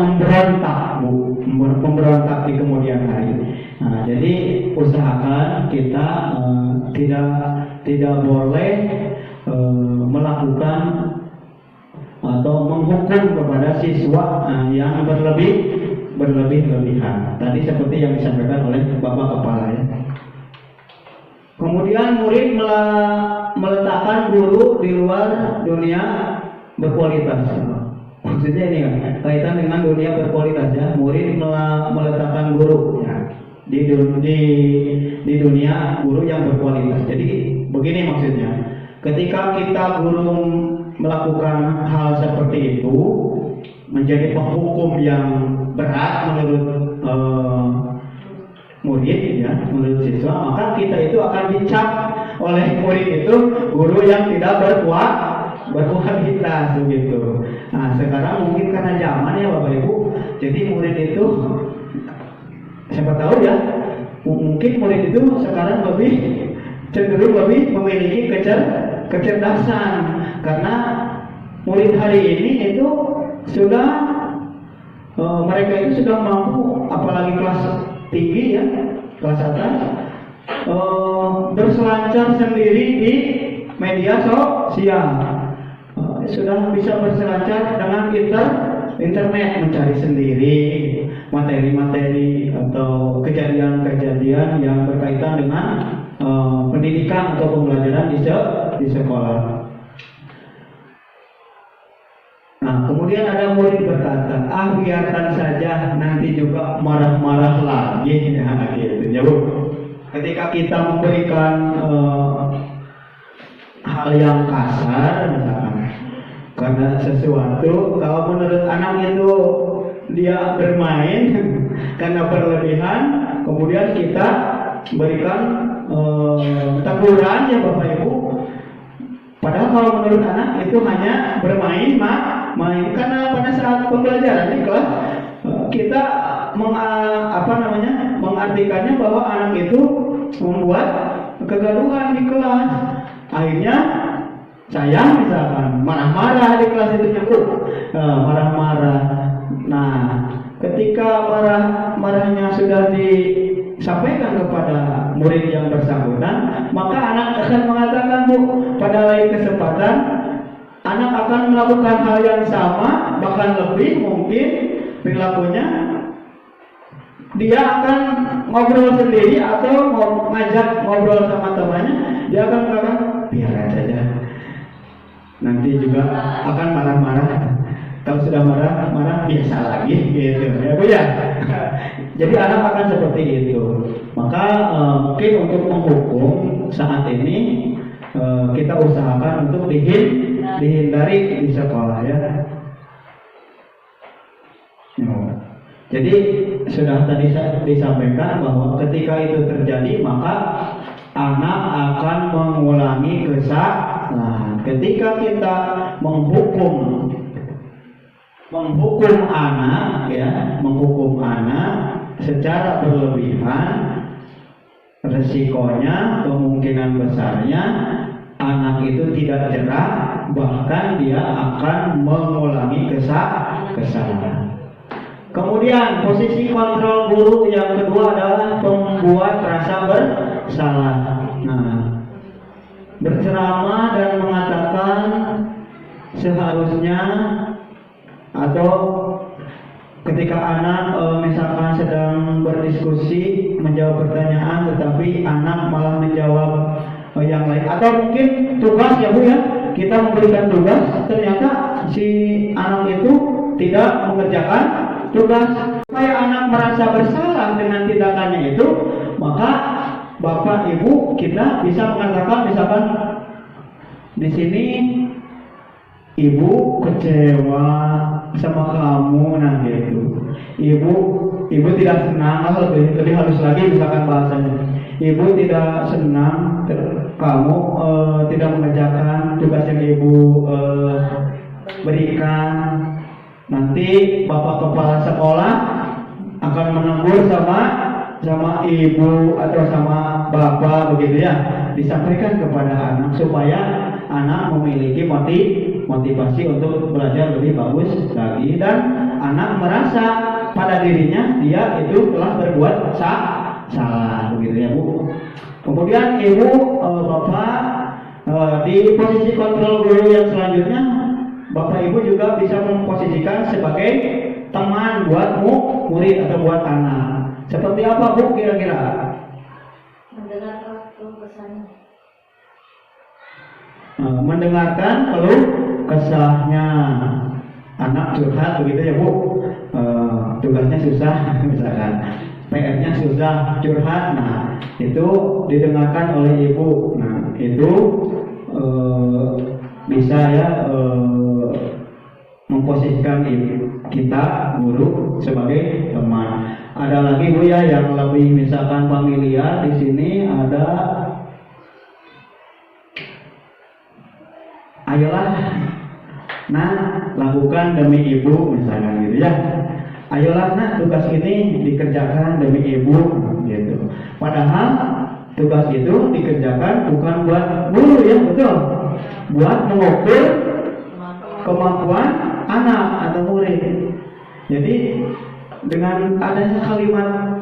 Speaker 4: memberontak di kemudian hari. Nah, jadi usahakan kita tidak boleh melakukan atau menghukum kepada siswa yang berlebih-lebihan. Tadi seperti yang disampaikan oleh Bapak Kepala ya. Kemudian murid meletakkan guru di luar dunia berkualitas. Maksudnya ini kaitan dengan dunia berkualitas ya. Murid meletakkan guru ya, di dunia guru yang berkualitas. Jadi begini maksudnya. Ketika kita guru melakukan hal seperti itu, menjadi penghukum yang berat menurut murid ya, menurut siswa, maka kita itu akan dicap oleh murid itu guru yang tidak berkualitas begitu. Nah, sekarang mungkin karena zaman ya Bapak Ibu, jadi murid itu siapa tahu ya, mungkin murid itu sekarang cenderung lebih memiliki kecerdasan, karena murid hari ini itu sudah mereka itu sudah mampu, apalagi kelas tinggi ya, kelas atas, berselancar sendiri di media sosial, sudah bisa berselancar dengan internet, mencari sendiri materi-materi atau kejadian-kejadian yang berkaitan dengan pendidikan atau pembelajaran di sekolah. Nah, kemudian ada murid berkata, biarkan saja, nanti juga marah-marah lagi. Nah, gitu. Jauh. Ketika kita memberikan hal yang kasar, misalkan, karena sesuatu, kalau menurut anak itu dia bermain karena berlebihan, kemudian kita berikan teguran ya Bapak Ibu. Padahal kalau menurut anak itu hanya bermain, main, karena pada saat pembelajaran di kelas kita mengartikannya bahwa anak itu membuat kegaduhan di kelas. Akhirnya saya misalkan marah-marah di kelas itu marah-marah. Nah, ketika marahnya sudah disampaikan kepada murid yang bersangkutan, maka anak akan mengatakan, Bu, pada lain kesempatan anak akan melakukan hal yang sama, bahkan lebih mungkin perilakunya. Dia akan ngobrol sendiri atau ngajak ngobrol sama temannya, dia akan mengatakan, biarkan saja, nanti juga akan marah-marah. Kalau sudah marah biasa lagi, gitu ya Bu ya. Jadi anak akan seperti itu. Maka mungkin untuk menghukum saat ini kita usahakan untuk dihindari di sekolah ya. Jadi sudah tadi disampaikan bahwa ketika itu terjadi maka anak akan mengulangi kesalahan. Ketika kita menghukum anak secara berlebihan, resikonya, kemungkinan besarnya anak itu tidak jerah, bahkan dia akan mengulangi kesalahan. Kemudian posisi kontrol guru yang kedua adalah membuat rasa bersalah. Nah, berceramah dan mengatakan seharusnya, atau ketika anak misalkan sedang berdiskusi menjawab pertanyaan, tetapi anak malah menjawab yang lain, atau mungkin tugas ya Bu ya, kita memberikan tugas, ternyata si anak itu tidak mengerjakan tugas. Supaya anak merasa bersalah dengan tindakannya itu, maka Bapak Ibu kita bisa mengatakan, misalkan di sini Ibu kecewa sama kamu, nah gitu. Ibu tidak senang, lebih halus lagi misalkan bahasanya. Ibu tidak senang kamu tidak mengerjakan tugas yang Ibu berikan. Nanti Bapak Kepala Sekolah akan menegur sama Ibu atau sama Bapak, begitu ya. Disampaikan kepada anak supaya anak memiliki motivasi untuk belajar lebih bagus lagi, dan anak merasa pada dirinya dia itu telah berbuat salah, begitu ya Bu. Kemudian Ibu, Bapak di posisi kontrol guru yang selanjutnya, Bapak Ibu juga bisa memposisikan sebagai teman buat murid atau buat anak. Seperti apa Bu kira-kira?
Speaker 5: Mendengarkan keluh kesahnya.
Speaker 4: Mendengarkan keluh kesahnya anak curhat, begitu ya Bu. Tugasnya susah misalkan, PR-nya susah, curhat. Nah, itu didengarkan oleh Ibu. Nah, itu bisa ya memposisikan kita guru sebagai teman. Ada lagi Bu ya yang lebih misalkan familiar, di sini ada, ayolah nak lakukan demi Ibu misalkan gitu ya. Ayolah nak tugas ini dikerjakan demi Ibu gitu. Padahal tugas itu dikerjakan bukan buat guru ya, betul, buat mengukur kemampuan anak atau murid. Jadi dengan adanya kalimat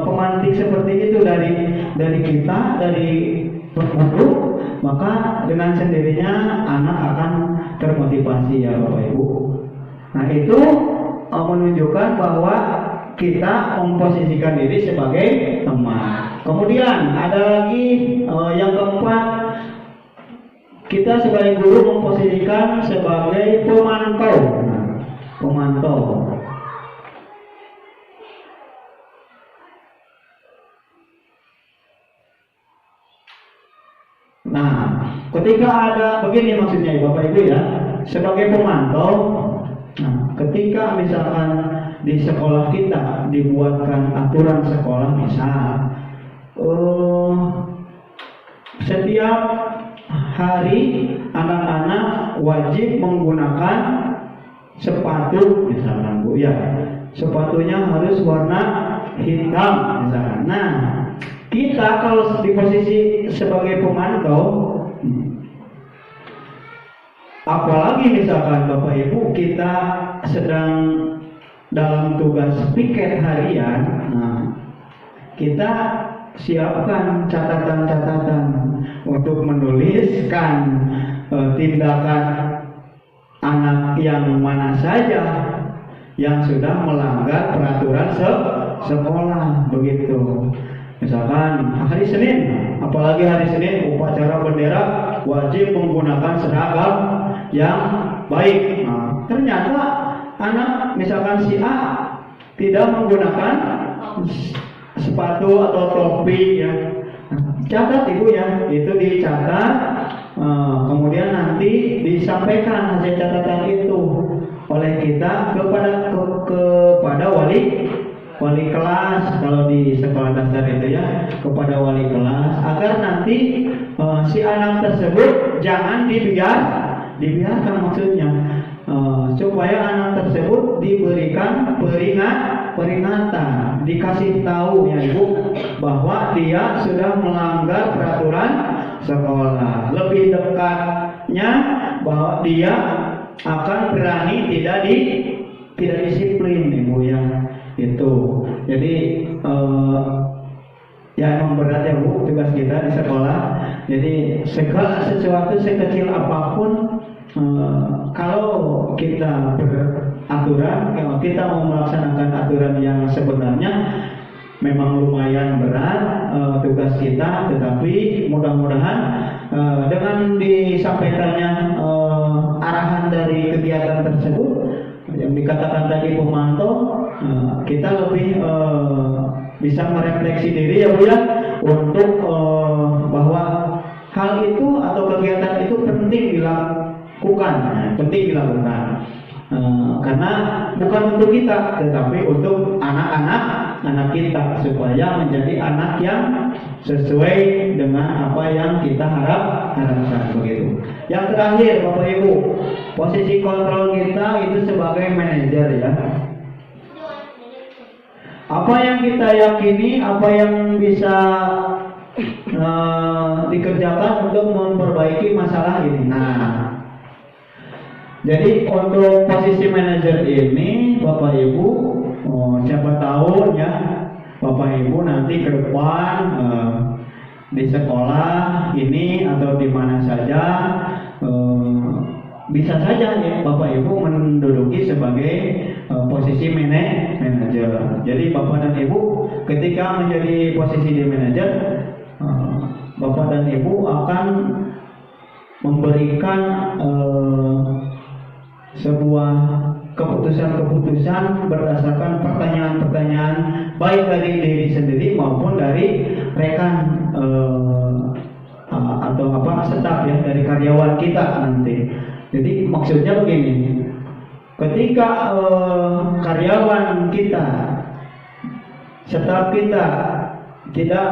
Speaker 4: pemantik seperti itu dari kita, dari guru, maka dengan sendirinya anak akan termotivasi ya Bapak Ibu. Nah itu menunjukkan bahwa kita memposisikan diri sebagai teman. Kemudian ada lagi yang keempat, kita sebagai guru memposisikan sebagai pemantau. Pemantau. Nah, ketika ada begini maksudnya Bapak Ibu ya, sebagai pemantau. Nah, ketika misalkan di sekolah kita dibuatkan aturan sekolah, misal setiap hari anak-anak wajib menggunakan sepatu, misalkan Bu ya, sepatunya harus warna hitam misalkan. Nah, kita kalau di posisi sebagai pemantau, apalagi misalkan Bapak Ibu kita sedang dalam tugas piket harian, nah, kita siapkan catatan-catatan untuk menuliskan tindakan anak yang mana saja yang sudah melanggar peraturan sekolah begitu. Misalkan hari Senin, apalagi hari Senin upacara bendera wajib menggunakan seragam yang baik. Nah, ternyata anak misalkan si A tidak menggunakan sepatu atau topi ya. Catat Ibu ya, itu dicatat, kemudian nanti disampaikan hasil catatan itu oleh kita kepada wali kelas kalau di sekolah dasar itu ya, kepada wali kelas agar nanti si anak tersebut jangan dibiarkan maksudnya, supaya anak tersebut diberikan peringatan, dikasih tahu ya Ibu bahwa dia sudah melanggar peraturan sekolah. Lebih dekatnya bahwa dia akan berani tidak disiplin Ibu ya. Itu jadi ya emang berat ya Bu tugas kita di sekolah. Jadi segala sesuatu sekecil apapun, kalau kita beraturan, kalau kita mau melaksanakan aturan yang sebenarnya memang lumayan berat tugas kita, tetapi mudah-mudahan dengan disampaikannya arahan dari kegiatan tersebut yang dikatakan tadi pemantau, kita lebih bisa merefleksi diri ya Bu ya, untuk bahwa hal itu atau kegiatan itu penting dilakukan, karena bukan untuk kita, tetapi untuk anak kita supaya menjadi anak yang sesuai dengan apa yang kita harapkan begitu. Yang terakhir Bapak Ibu, posisi kontrol kita itu sebagai manajer ya. Apa yang kita yakini, apa yang bisa dikerjakan untuk memperbaiki masalah ini. Nah, jadi untuk posisi manajer ini Bapak Ibu, siapa tahu ya Bapak Ibu nanti ke depan di sekolah ini atau di mana saja, bisa saja ya Bapak Ibu menduduki sebagai posisi manajer. Jadi Bapak dan Ibu ketika menjadi posisi di manajer, Bapak dan Ibu akan memberikan sebuah keputusan-keputusan berdasarkan pertanyaan-pertanyaan baik dari diri sendiri maupun dari rekan atau staf ya, dari karyawan kita nanti. Jadi maksudnya begini, ketika karyawan kita, staf kita tidak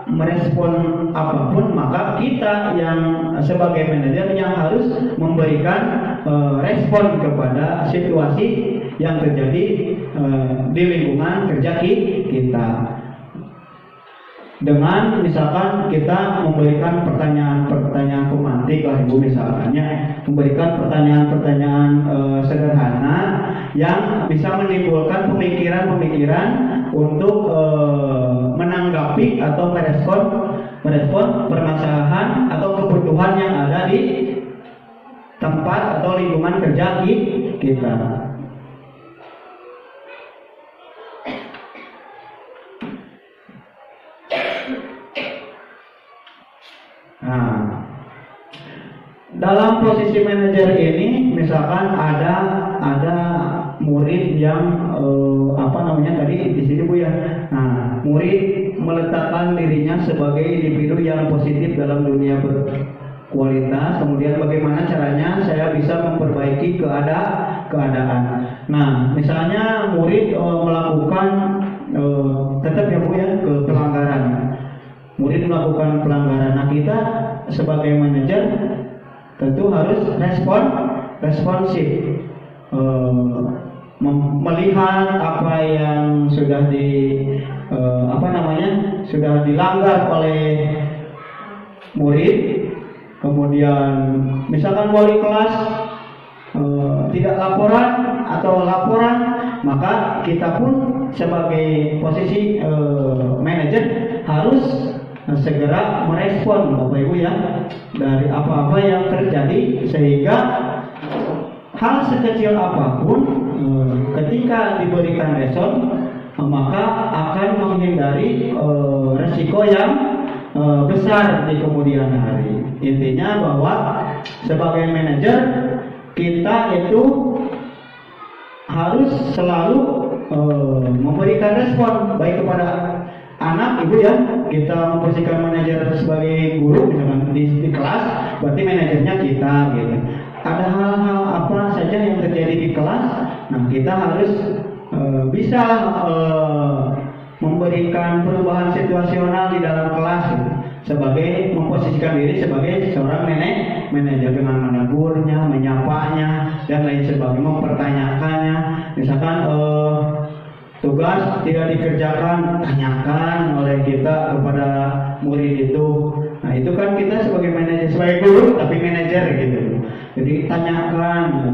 Speaker 4: merespon apapun, maka kita yang sebagai manajer yang harus memberikan respon kepada situasi yang terjadi di lingkungan kerja kita. Dengan misalkan kita memberikan pertanyaan-pertanyaan pemantik lah Ibu, misalnya memberikan pertanyaan-pertanyaan sederhana yang bisa menimbulkan pemikiran-pemikiran untuk menanggapi atau merespon permasalahan atau kebutuhan yang ada di tempat atau lingkungan kerja kita. dalam posisi manajer ini misalkan ada murid yang tadi di sini Bu ya. Nah, murid meletakkan dirinya sebagai individu yang positif dalam dunia berkualitas. Kemudian bagaimana caranya saya bisa memperbaiki keadaan. Nah, misalnya murid melakukan tetap ya Bu ya pelanggaran. Murid melakukan pelanggaran. Nah, kita sebagai manajer tentu harus responsif. Melihat apa yang sudah sudah dilanggar oleh murid, kemudian misalkan wali kelas tidak laporan atau laporan, maka kita pun sebagai posisi manajer harus segera merespon Bapak Ibu ya dari apa-apa yang terjadi, sehingga hal sekecil apapun ketika diberikan respon maka akan menghindari resiko yang besar di kemudian hari. Intinya bahwa sebagai manajer kita itu harus selalu memberikan respon baik kepada anak ibu ya. Kita memposisikan manajer sebagai guru misalkan di kelas, berarti manajernya kita gitu. Ada hal-hal apa saja yang terjadi di kelas, nah kita harus bisa memberikan perubahan situasional di dalam kelas gitu. Sebagai memposisikan diri sebagai seorang manajer dengan menegurnya, menyapanya dan lain sebagainya, mempertanyakannya. Misalkan tugas tidak dikerjakan, tanyakan oleh kita kepada murid itu. Nah itu kan kita sebagai manajer, sebagai guru tapi manajer gitu. Jadi ditanyakan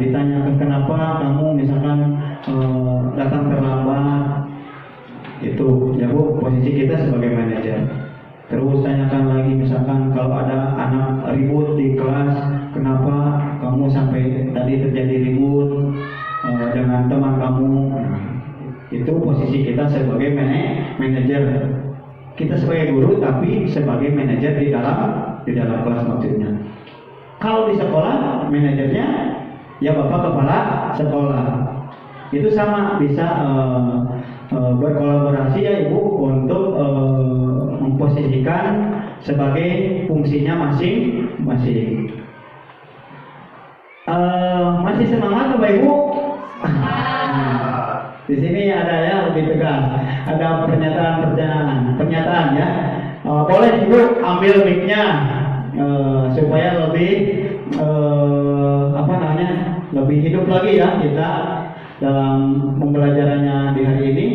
Speaker 4: kenapa kamu misalkan datang terlambat. Itu ya Bu, posisi kita sebagai manajer. Terus tanyakan lagi misalkan kalau ada anak ribut di kelas, kenapa kamu sampai tadi terjadi ribut dengan teman kamu. Itu posisi kita sebagai manajer. Kita sebagai guru tapi sebagai manajer di dalam kelas maksudnya. Kalau di sekolah manajernya ya Bapak kepala sekolah. Itu sama bisa berkolaborasi ya Ibu untuk memposisikan sebagai fungsinya masing-masing. Masih semangat Bapak Ibu? Di sini ada ya lebih tegas, ada pernyataan ya. Boleh Ibu ambil mic-nya supaya lebih lebih hidup lagi ya kita dalam pembelajarannya di hari ini.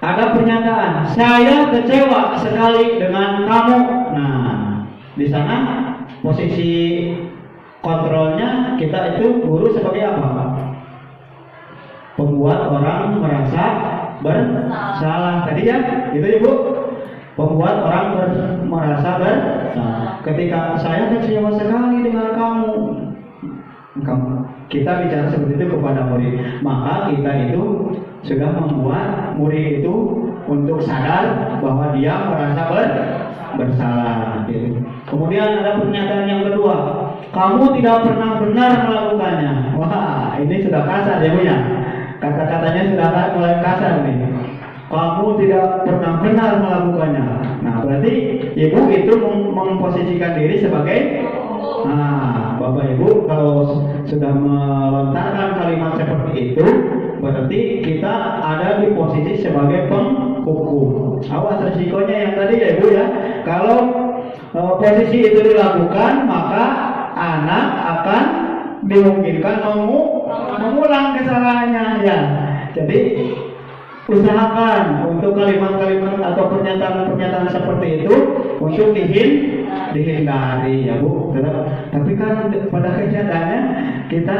Speaker 4: Ada pernyataan, saya kecewa sekali dengan kamu. Nah, di sana posisi kontrolnya kita itu guru sebagai apa? Pembuat orang merasa bersalah. Tadi ya, itu Ibu. Pembuat orang merasa bersalah. Ketika saya kecewa sekali dengan kamu, kita bicara seperti itu kepada murid, maka kita itu sudah membuat murid itu untuk sadar bahwa dia merasa bersalah. Gitu. Kemudian ada pernyataan yang kedua, kamu tidak pernah benar melakukannya. Wah, ini sudah kasar ya Bu ya. Kata-katanya sudah mulai kasar nih. Kamu tidak pernah benar melakukannya. Nah, berarti Ibu itu memposisikan diri sebagai Bapak Ibu kalau sudah melontarkan kalimat seperti itu, berarti kita ada di posisi sebagai penghukum. Awas resikonya yang tadi ya Ibu ya. Kalau posisi itu dilakukan, maka anak akan dimungkinkan mengulang kesalahannya ya. Jadi usahakan untuk kalimat-kalimat atau pernyataan-pernyataan seperti itu untuk dihindari ya Bu. Tapi kan pada kenyataannya kita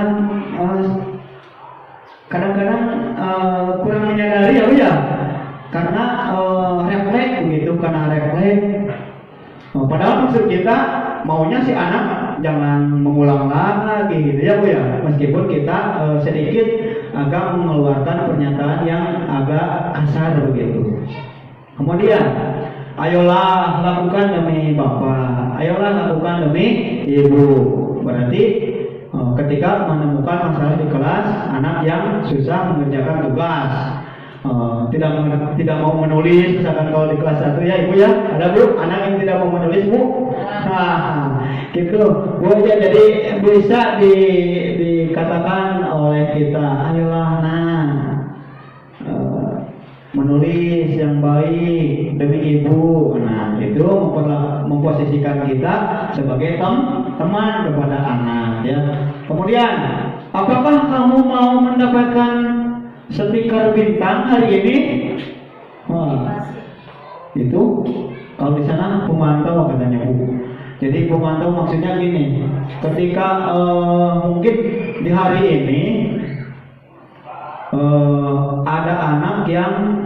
Speaker 4: kadang-kadang kurang menyadari ya Bu ya, karena refleks begitu, karena refleks. Padahal maksud kita maunya si anak jangan mengulang lagi gitu ya Bu ya, meskipun kita sedikit agak mengeluarkan pernyataan yang agak kasar begitu. Kemudian ayolah lakukan demi bapak, ayolah lakukan demi ibu. Berarti ketika menemukan masalah di kelas, anak yang susah mengerjakan tugas, tidak mau menulis, misalkan kalau di kelas 1 ya ibu ya, ada bu anak yang tidak mau menulis bu, gitu bu ya. Jadi bisa dikatakan oleh kita, ayolah menulis yang baik demi ibu. Nah itu memposisikan kita sebagai teman kepada anak ya. Kemudian, apakah kamu mau mendapatkan stiker bintang hari ini? Wah, itu kalau di sana pemantau katanya bu. Jadi pemantau maksudnya gini, ketika mungkin di hari ini ada anak yang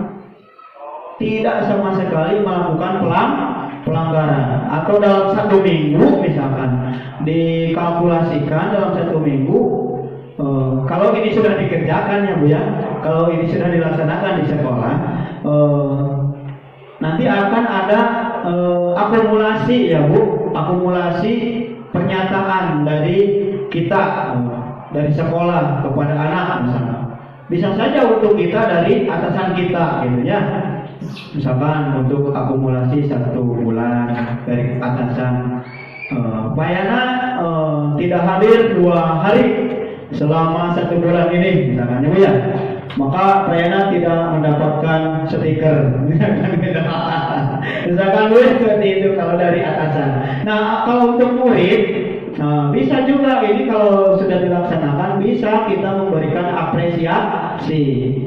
Speaker 4: tidak sama sekali melakukan pelanggaran, atau dalam 1 minggu misalkan dikalkulasikan dalam 1 minggu, kalau ini sudah dikerjakan ya bu ya, kalau ini sudah dilaksanakan di sekolah, nanti akan ada akumulasi ya bu, akumulasi pernyataan dari kita, dari sekolah kepada anak misalnya. Bisa saja untuk kita dari atasan kita gitu ya. Misalkan untuk akumulasi 1 bulan dari atasan, Bayana tidak hadir 2 hari selama 1 bulan ini misalkan ya, maka Bayana tidak mendapatkan stiker. Misalkan seperti itu kalau dari atasan. Nah kalau untuk murid, bisa juga ini kalau sudah dilaksanakan, bisa kita memberikan apresiasi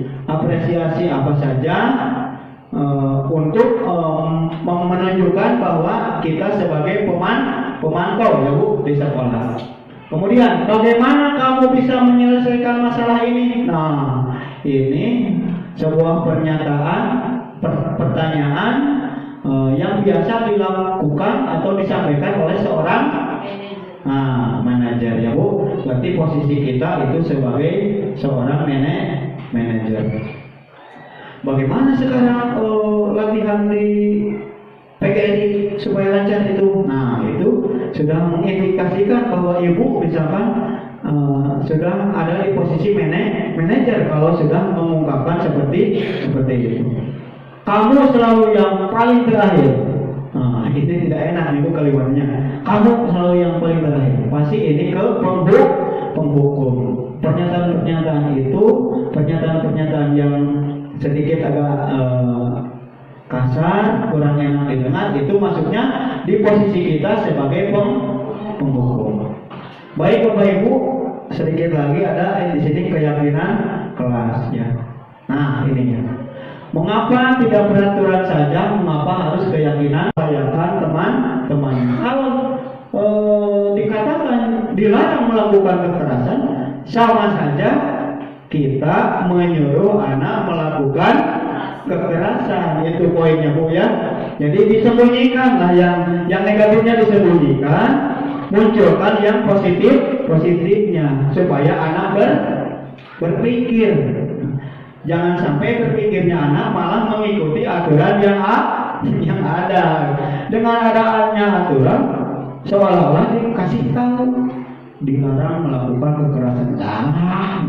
Speaker 4: apa saja untuk menunjukkan bahwa kita sebagai pemantau ya bu di sekolah. Kemudian bagaimana kamu bisa menyelesaikan masalah ini? Nah ini sebuah pertanyaan yang biasa dilakukan atau disampaikan oleh seorang manajer ya bu. Berarti posisi kita itu sebagai seorang manajer. Bagaimana sekarang latihan di PGRI supaya lancar itu? Nah itu sudah mengindikasikan bahwa ibu misalkan sudah ada di posisi manajer kalau sudah mengungkapkan seperti itu. Kamu selalu yang paling terakhir. Nah, itu tidak enak itu kalimatnya. Kamu selalu yang paling terakhir. Pasti ini ke penghukum. Pernyataan-pernyataan itu, pernyataan-pernyataan yang sedikit agak kasar, kurang enak didengar, itu masuknya di posisi kita sebagai penghukum. Baik Bapak Ibu, sedikit lagi ada di sini keyakinan kelas ya. Nah ininya. Mengapa tidak peraturan saja? Mengapa harus keyakinan? Bayangkan teman-teman. Kalau dikatakan dilarang melakukan kekerasan, sama saja kita menyuruh anak melakukan kekerasan. Itu poinnya bu ya. Jadi disembunyikan lah yang negatifnya disembunyikan, munculkan yang positifnya supaya anak berpikir. Jangan sampai berpikirnya anak malah mengikuti aturan yang ada. Dengan adanya aturan seolah-olah dikasih tahu dilarang melakukan kekerasan.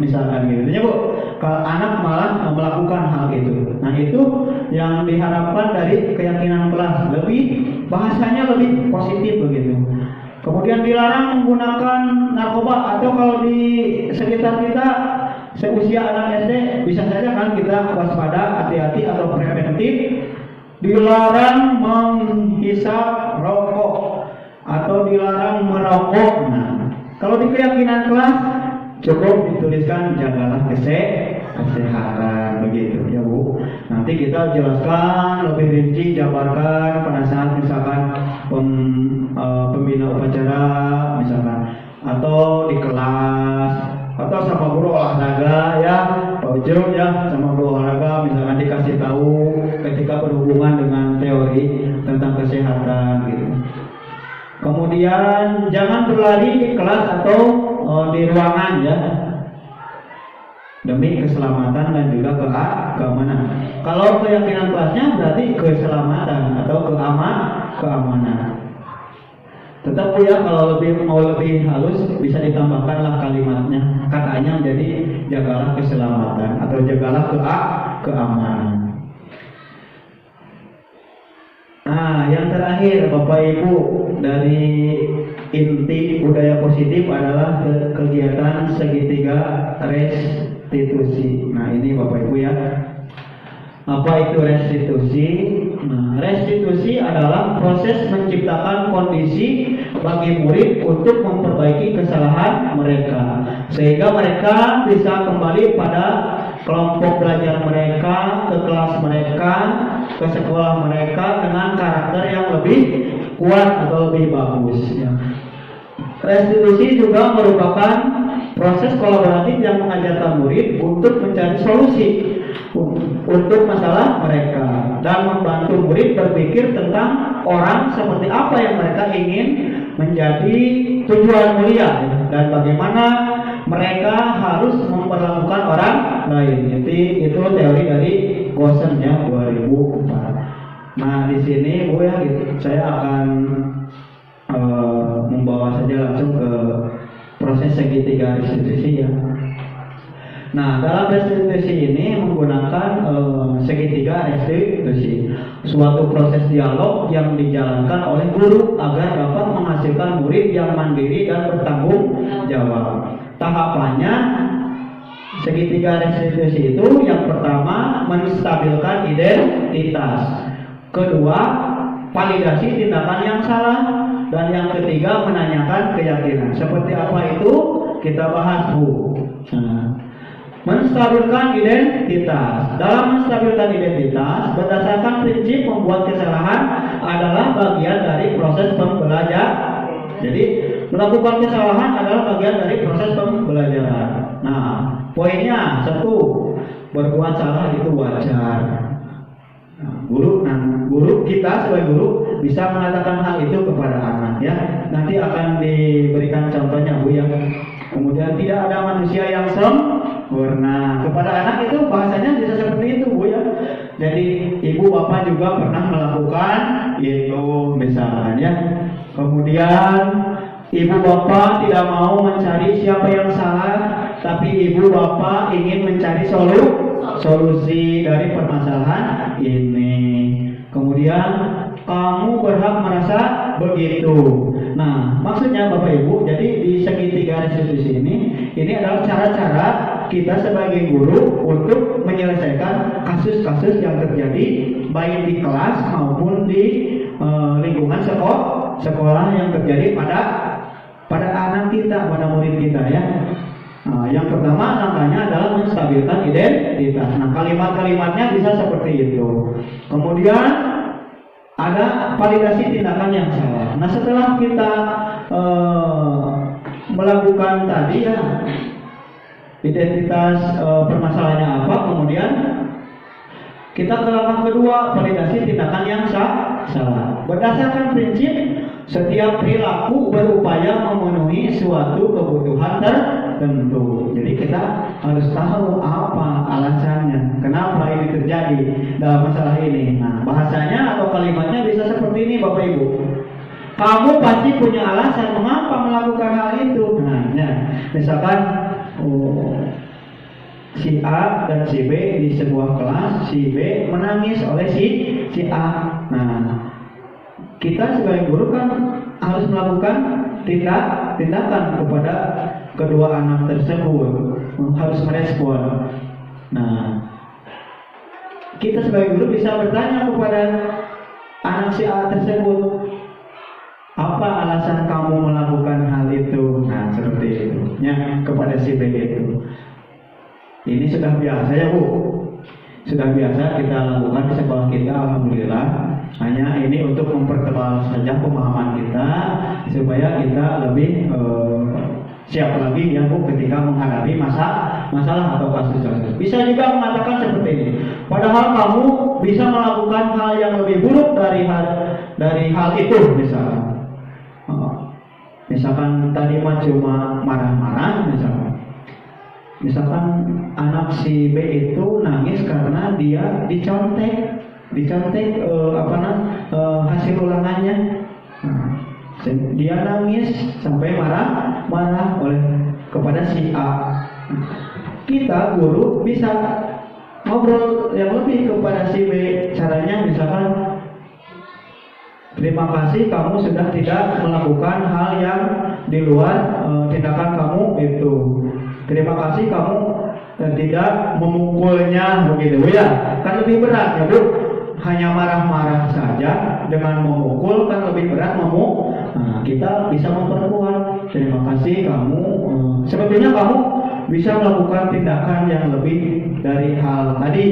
Speaker 4: Misalkan gitu ya bu. Kalau anak malah melakukan hal itu. Nah itu yang diharapkan dari keyakinan kelas, bahasanya lebih positif begitu. Kemudian dilarang menggunakan narkoba, atau kalau di sekitar kita seusia anak SD bisa saja kan kita waspada, hati-hati atau preventif. Dilarang menghisap rokok atau dilarang merokok. Nah, kalau di keyakinan kelas cukup dituliskan jagalah kesehatan begitu ya bu. Nanti kita jelaskan lebih rinci, jabarkan pada saat misalkan pembina upacara misalkan, atau di kelas, atau sama guru olahraga ya, ujung ya, sama guru olahraga misalkan dikasih tahu ketika berhubungan dengan teori tentang kesehatan gitu. Kemudian jangan berlari di kelas atau di ruangan ya. demi keselamatan dan juga keamanan. Kalau keyakinan kelasnya berarti keselamatan atau keamanan. Tetap Bu ya, kalau mau lebih halus bisa ditambahkanlah kalimatnya, katanya menjadi jagalah keselamatan atau jagalah keamanan. Nah, yang terakhir Bapak Ibu, dari inti budaya positif adalah kegiatan segitiga restitusi. Nah, ini Bapak Ibu ya. Apa itu restitusi? Nah, restitusi adalah proses menciptakan kondisi bagi murid untuk memperbaiki kesalahan mereka, sehingga mereka bisa kembali pada kelompok belajar mereka, ke kelas mereka, ke sekolah mereka dengan karakter yang lebih kuat atau lebih bagus. Ya. Restitusi juga merupakan proses kolaboratif yang mengajarkan murid untuk mencari solusi untuk masalah mereka dan membantu murid berpikir tentang orang seperti apa yang mereka ingin menjadi tujuan mulia dan bagaimana mereka harus memperlakukan orang lain. Itu teori dari Gosen ya 2004. Nah di sini Bu ya, saya akan membawa saja langsung ke proses segitiga restitusi ya. Nah, dalam restitusi ini menggunakan segitiga restitusi, suatu proses dialog yang dijalankan oleh guru agar dapat menghasilkan murid yang mandiri dan bertanggung jawab. Tahapannya segitiga restitusi itu yang pertama menstabilkan identitas, kedua validasi tindakan yang salah, dan yang ketiga menanyakan keyakinan. Seperti apa itu kita bahas Bu. Nah, menstabilkan identitas. Dalam menstabilkan identitas, berdasarkan prinsip membuat kesalahan adalah bagian dari proses pembelajaran. Jadi melakukan kesalahan adalah bagian dari proses pembelajaran. Nah, poinnya satu, berbuat salah itu wajar. Nah, guru kita sebagai guru bisa mengatakan hal itu kepada anak ya. Nanti akan diberikan contohnya Bu ya. Kemudian tidak ada manusia yang sempurna. Kepada anak itu bahasanya bisa seperti itu Bu ya. Jadi ibu bapak juga pernah melakukan itu misalnya ya. Kemudian ibu bapak tidak mau mencari siapa yang salah, tapi ibu bapak ingin mencari solusi dari permasalahan ini. Kemudian kamu berhak merasa begitu. Nah, maksudnya Bapak Ibu, jadi di segitiga restitusi ini adalah cara-cara kita sebagai guru untuk menyelesaikan kasus-kasus yang terjadi baik di kelas maupun di lingkungan sekolah yang terjadi pada anak kita, pada murid kita ya. Nah, yang pertama langkahnya adalah menstabilkan identitas. Nah, kalimat-kalimatnya bisa seperti itu. Kemudian ada validasi tindakan yang salah. Nah, setelah kita melakukan tadi ya identitas permasalahannya apa, kemudian kita ke langkah kedua, validasi tindakan yang salah. Berdasarkan prinsip setiap perilaku berupaya memenuhi suatu kebutuhan tertentu. Jadi kita harus tahu apa alasannya, kenapa ini terjadi dalam masalah ini. Nah, bahasanya atau kalimatnya bisa seperti ini Bapak Ibu. Kamu pasti punya alasan mengapa melakukan hal itu. Nah, ya. Misalkan si A dan si B di sebuah kelas, si B menangis oleh si A. Nah, kita sebagai guru kan harus melakukan tindakan kepada kedua anak tersebut, harus merespon. Nah, kita sebagai guru bisa bertanya kepada anak si A tersebut, apa alasan kamu melakukan hal itu? Nah, seperti itu. Ya, kepada si B itu. Ini sudah biasa ya Bu. Sudah biasa kita lakukan di sekolah kita, alhamdulillah. Hanya ini untuk mempertebal saja pemahaman kita supaya kita lebih siap lagi ya Bu ketika menghadapi masalah atau kasus-kasus. Bisa juga mengatakan seperti ini. Padahal kamu bisa melakukan hal yang lebih buruk dari hal itu misalnya. Misalkan tadi cuma marah-marah misalnya. misalkan anak si B itu nangis karena dia dicontek hasil ulangannya. Nah, dia nangis sampai marah oleh kepada si A. Kita guru bisa ngobrol yang lebih kepada si B. Caranya misalkan, terima kasih kamu sudah tidak melakukan hal yang di luar tindakan kamu itu. Terima kasih kamu tidak memukulnya begitu ya. Kan lebih berat ya Bu. Hanya marah-marah saja dengan memukul kan lebih berat Nah, kita bisa memperkuat. Terima kasih kamu. Sebetulnya kamu bisa melakukan tindakan yang lebih dari hal tadi.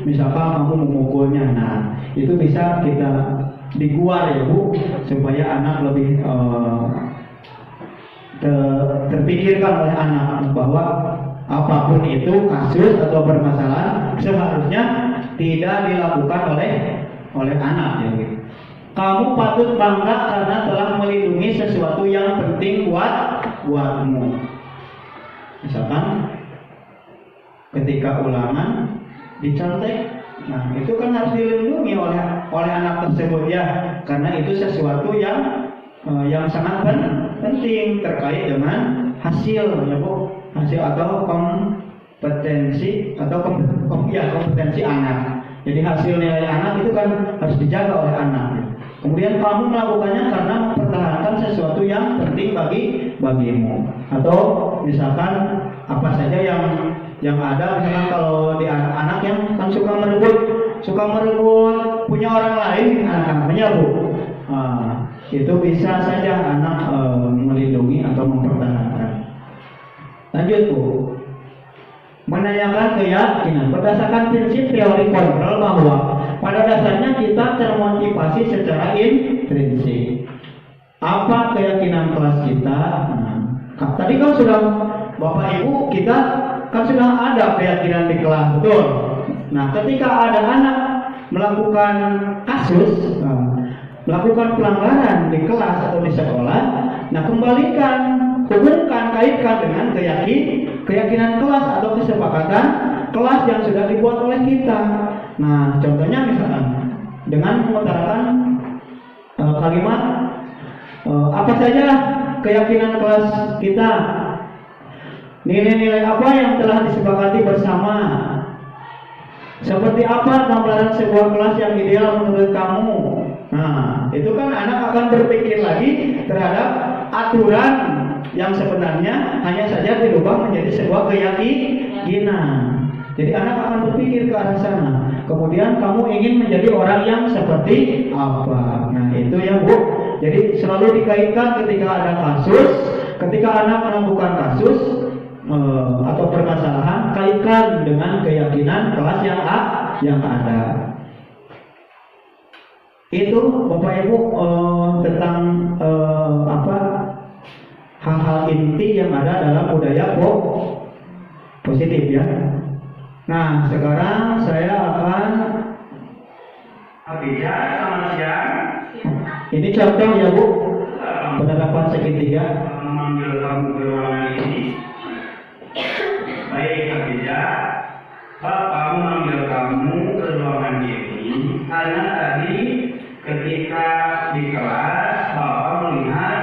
Speaker 4: Misalkan kamu memukulnya. Nah, itu bisa kita diguar ya Bu, supaya anak lebih terpikirkan oleh anak bahwa apapun itu kasus atau permasalahan seharusnya tidak dilakukan oleh anak ya gitu. Kamu patut bangga karena telah melindungi sesuatu yang penting buatmu. Misalkan ketika ulangan dicontek, nah itu kan harus dilindungi oleh anak tersebut ya, karena itu sesuatu yang sangat penting terkait dengan hasil ya Bu, hasil atau kompetensi atau kompetensi anak. Jadi hasil nilai anak itu kan harus dijaga oleh anak. Kemudian kamu melakukannya karena mempertahankan sesuatu yang penting bagimu. Atau misalkan apa saja yang ada, misalkan kalau di anak yang kan suka merebut punya orang lain, anak-anaknya Bu. Itu bisa saja anak melindungi atau mempertahankan. Lanjut Bu. Menanyakan keyakinan berdasarkan prinsip teori kontrol bahwa pada dasarnya kita termotivasi secara intrinsik. Apa keyakinan kelas kita? Nah, tadi kan sudah Bapak Ibu kita kan sudah ada keyakinan di kelas, betul. Nah, ketika ada anak melakukan kasus, melakukan pelanggaran di kelas atau di sekolah, nah hubungkan, kaitkan dengan keyakinan kelas atau kesepakatan kelas yang sudah dibuat oleh kita. Nah, contohnya misalkan dengan mengutarakan kalimat apa saja keyakinan kelas kita, nilai-nilai apa yang telah disepakati bersama, seperti apa gambaran sebuah kelas yang ideal menurut kamu. Nah, itu kan anak akan berpikir lagi terhadap aturan yang sebenarnya hanya saja dirubah menjadi sebuah keyakinan. Jadi anak akan berpikir ke arah sana. Kemudian kamu ingin menjadi orang yang seperti apa? Nah, itu ya Bu. Jadi selalu dikaitkan ketika ada kasus, ketika anak melakukan kasus atau permasalahan, kaitkan dengan keyakinan kelas yang ada. Itu Bapak Ibu tentang hal-hal inti yang ada dalam budaya positif ya. Nah, sekarang saya akan selamat siang. Ini contoh ya Bu, penerapan segitiga.
Speaker 6: Memanggil kamu ke ruangan ini. Baik Khadijah, Bapak memanggil kamu ke ruangan ini karena tadi ketika di kelas Bapak melihat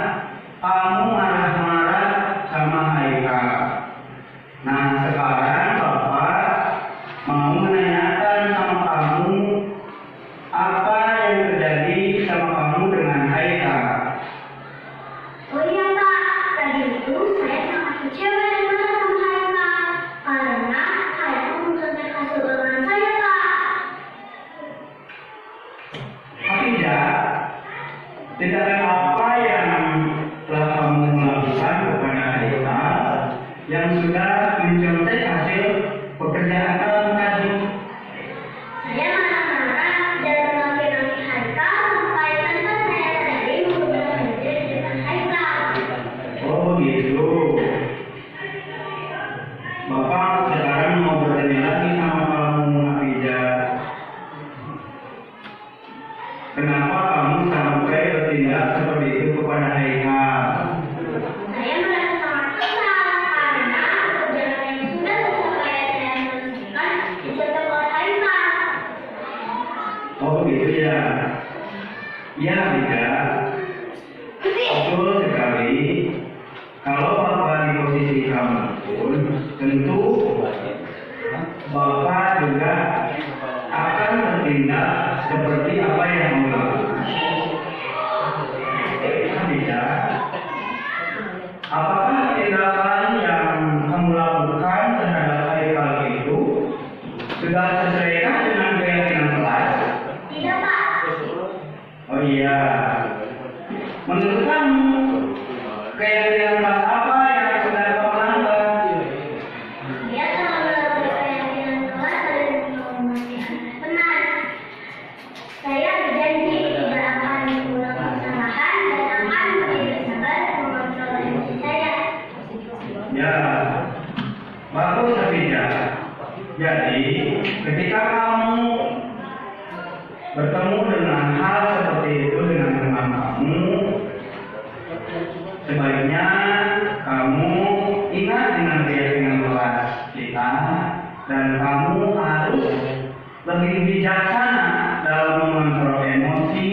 Speaker 6: kamu marah-marah sama Haikal. Nah, sekarang Bapak mau menanyakan sama kamu apa yang terjadi sama kamu dengan Haikal.
Speaker 7: Oh iya Pak, tadi itu saya sangat kecewa dan marah sama Haikal karena Haikal mencontek hasil ulangan saya Pak.
Speaker 6: Khadijah, Oh begitu ya. Ya tidak. Betul sekali. Kalau Bapak di posisi kamu pun, tentu Bapak juga akan bertindak seperti apa yang kamu lakukan. Tidak. Apakah tindakan yang kamu lakukan terhadap Haikal itu sudah sesuaikan dengan keyakinan kelas?
Speaker 7: Tidak, Pak.
Speaker 6: Oh iya. Menurut kamu, keyakinan kelas apa yang sudah kamu langgar?
Speaker 7: Dia telah melakukan keyakinan kelas dan menghormati teman. Saya berjanji tidak akan mengulangi kesalahan dan akan lebih bersabar mengontrol emosi saya.
Speaker 6: Ya, bagus Abija. Jadi, ketika kamu bertemu dengan hal seperti itu dengan teman kamu, sebaiknya kamu ingat dengan keyakinan kelas kita dan kamu harus lebih bijaksana dalam mengontrol emosi,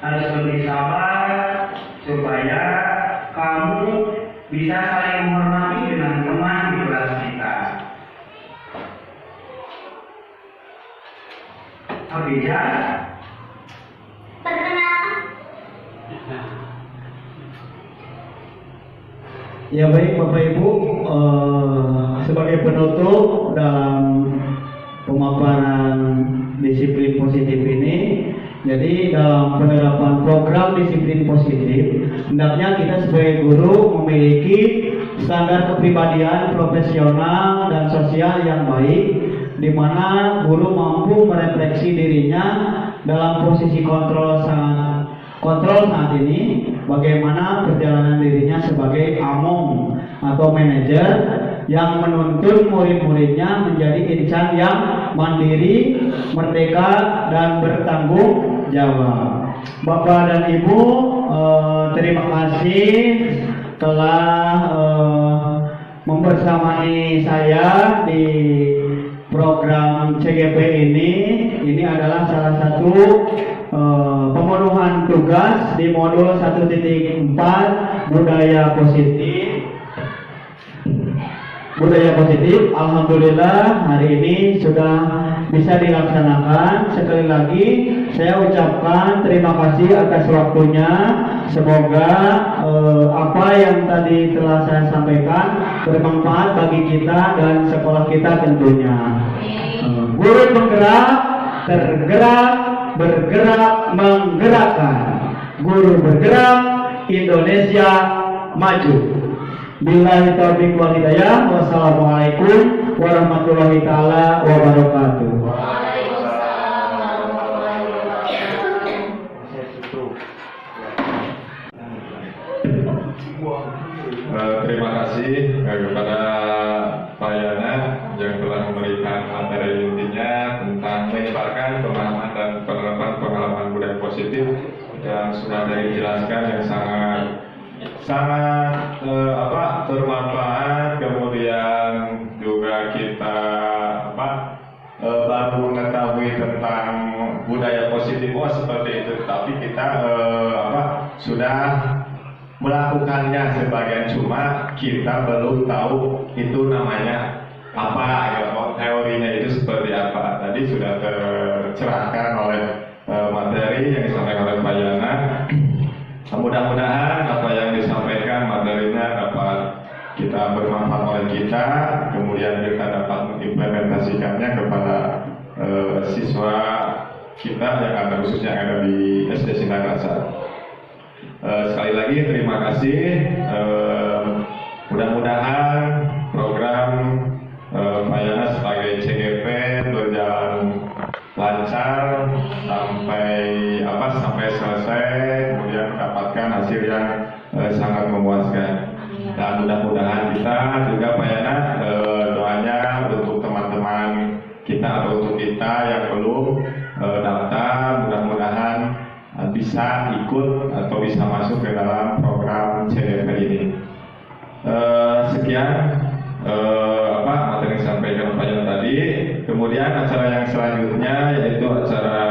Speaker 6: harus lebih sabar supaya kamu bisa saling menghormati dengan teman di kelas kita. Abija,
Speaker 7: Perkenalkan,
Speaker 4: Ya baik Bapak Ibu, sebagai penutup dalam pemaparan disiplin positif ini, jadi dalam penerapan program disiplin positif, hendaknya kita sebagai guru memiliki standar kepribadian profesional dan sosial yang baik, di mana guru mampu merefleksi dirinya dalam posisi kontrol saat ini, bagaimana perjalanan dirinya sebagai among atau manajer yang menuntun murid-muridnya menjadi insan yang mandiri, merdeka, dan bertanggung jawab. Bapak dan Ibu, terima kasih telah membersamai saya di program CGP ini. Ini adalah salah satu pemenuhan tugas di modul 1.4 budaya positif. Alhamdulillah hari ini sudah bisa dilaksanakan. Sekali lagi saya ucapkan terima kasih atas waktunya. Semoga apa yang tadi telah saya sampaikan bermanfaat bagi kita dan sekolah kita tentunya. Guru bergerak, tergerak, bergerak, menggerakkan. Guru bergerak, Indonesia maju. Billahi taufiq wal hidayah. Wassalamualaikum warahmatullahi taala wabarakatuh.
Speaker 2: Terima kasih kepada Pak Yana yang telah memberikan materi intinya tentang menyebarkan pemahaman dan penerapan pengalaman budaya positif yang sudah dijelaskan yang sangat bermanfaat. Kemudian juga kita baru mengetahui tentang budaya positif seperti itu, tapi kita sudah melakukannya sebagian, cuma kita belum tahu itu namanya apa, teorinya itu seperti apa. Tadi sudah tercerahkan oleh materi yang disampaikan oleh Pak Yana. Mudah-mudahan apa yang disampaikan materinya dapat kita bermanfaat oleh kita, kemudian kita dapat mengimplementasikannya kepada siswa kita yang ada, khususnya yang ada di SD Sindang Rasa. Sekali lagi terima kasih. Mudah-mudahan program Pak Yana sebagai CGP berjalan lancar sampai selesai, kemudian mendapatkan hasil yang sangat memuaskan. Dan mudah-mudahan kita juga Pak Yana, doanya untuk teman-teman kita atau untuk kita yang belum daftar, mudah-mudahan bisa ikut atau bisa masuk ke dalam program CGP ini. Sekian materi yang disampaikan Pak Yana tadi. Kemudian acara yang selanjutnya yaitu acara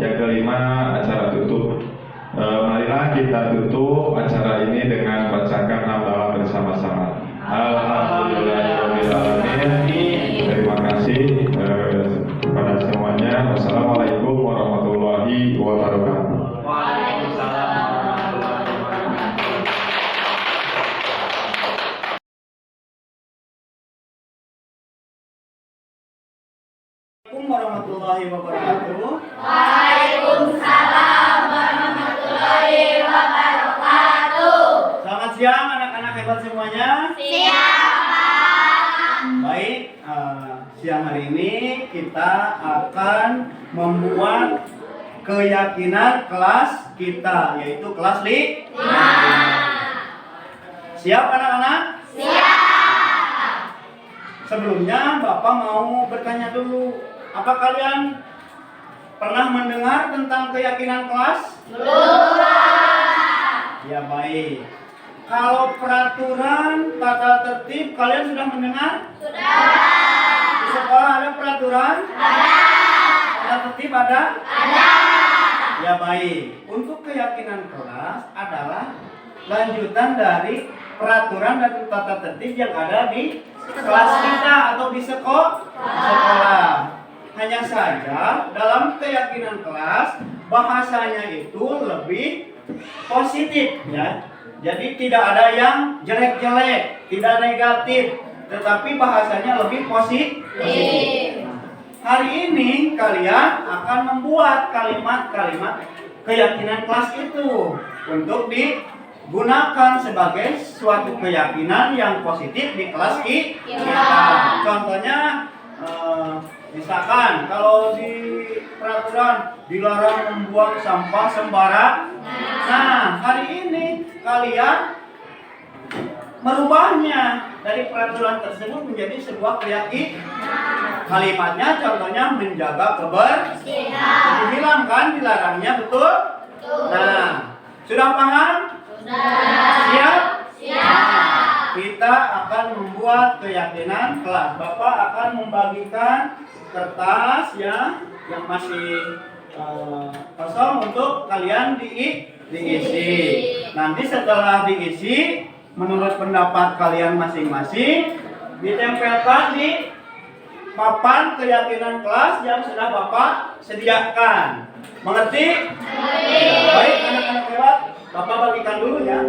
Speaker 2: Yang kelima, acara tutup. Marilah kita tutup acara ini dengan bacakan hamdalah bersama-sama. Alhamdulillahirobbilalamin. Terima kasih kepada semuanya. Wassalamualaikum warahmatullahi wabarakatuh.
Speaker 3: Waalaikumsalam warahmatullahi wabarakatuh.
Speaker 4: Assalamualaikum warahmatullahi wabarakatuh.
Speaker 7: Waalaikumsalam warahmatullahi wabarakatuh.
Speaker 4: Selamat siang anak-anak hebat semuanya.
Speaker 7: Siapa?
Speaker 4: Baik, siang hari ini kita akan membuat keyakinan kelas kita, yaitu kelas 5. Siap anak-anak?
Speaker 7: Siap.
Speaker 4: Sebelumnya Bapak mau bertanya dulu, apa kalian pernah mendengar tentang keyakinan kelas?
Speaker 7: Belum.
Speaker 4: Ya baik. Kalau peraturan tata tertib kalian sudah mendengar?
Speaker 7: Sudah.
Speaker 4: Di sekolah ada peraturan?
Speaker 7: Ada.
Speaker 4: Tata tertib ada?
Speaker 7: Ada.
Speaker 4: Ya baik. Untuk keyakinan kelas adalah lanjutan dari peraturan dan tata tertib yang ada di kelas kita atau di sekolah. Hanya saja dalam keyakinan kelas bahasanya itu lebih positif ya. Jadi tidak ada yang jelek-jelek, tidak negatif, tetapi bahasanya lebih positif. Hari ini kalian akan membuat kalimat-kalimat keyakinan kelas itu untuk digunakan sebagai suatu keyakinan yang positif di kelas kita. Contohnya, misalkan kalau di peraturan dilarang membuang sampah sembarangan. Nah, hari ini kalian merubahnya dari peraturan tersebut menjadi sebuah keyakinan. Kalimatnya contohnya menjaga kebersihan. Dibilang kan dilarangnya, betul? Nah, sudah paham? Siap? Nah, kita akan membuat keyakinan kelas. Bapak akan membagikan kertas ya yang masih kosong untuk kalian diisi. Nanti setelah diisi, menurut pendapat kalian masing-masing, ditempelkan di papan keyakinan kelas yang sudah Bapak sediakan. Mengerti? Baik, anak-anak hebat, Bapak bagikan dulu ya.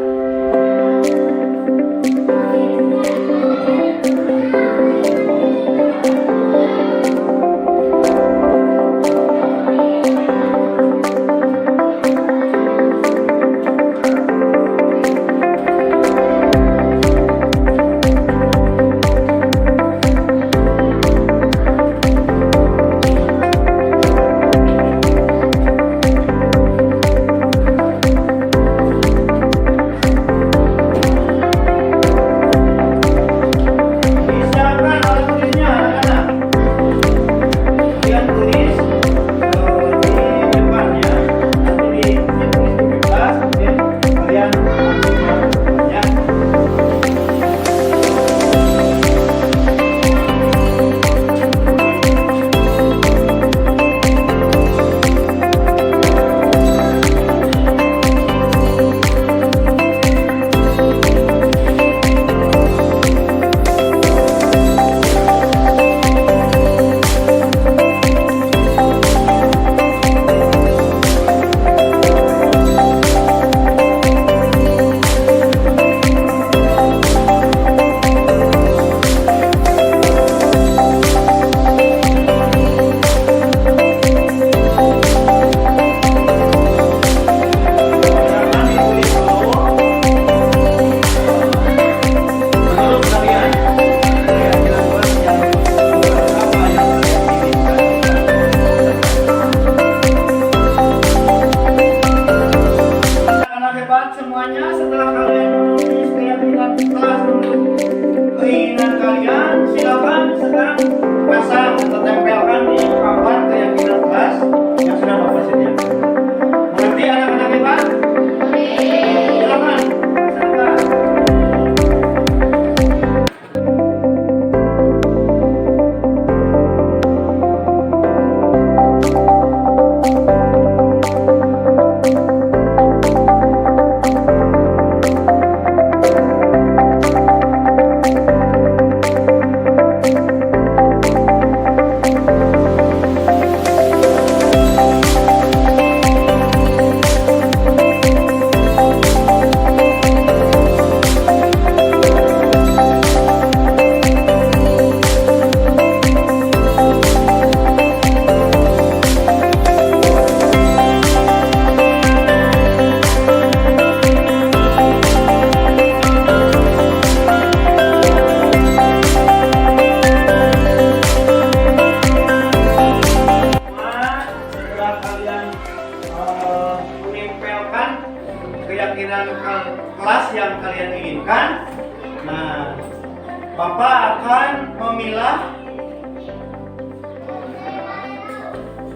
Speaker 4: Bapak akan memilah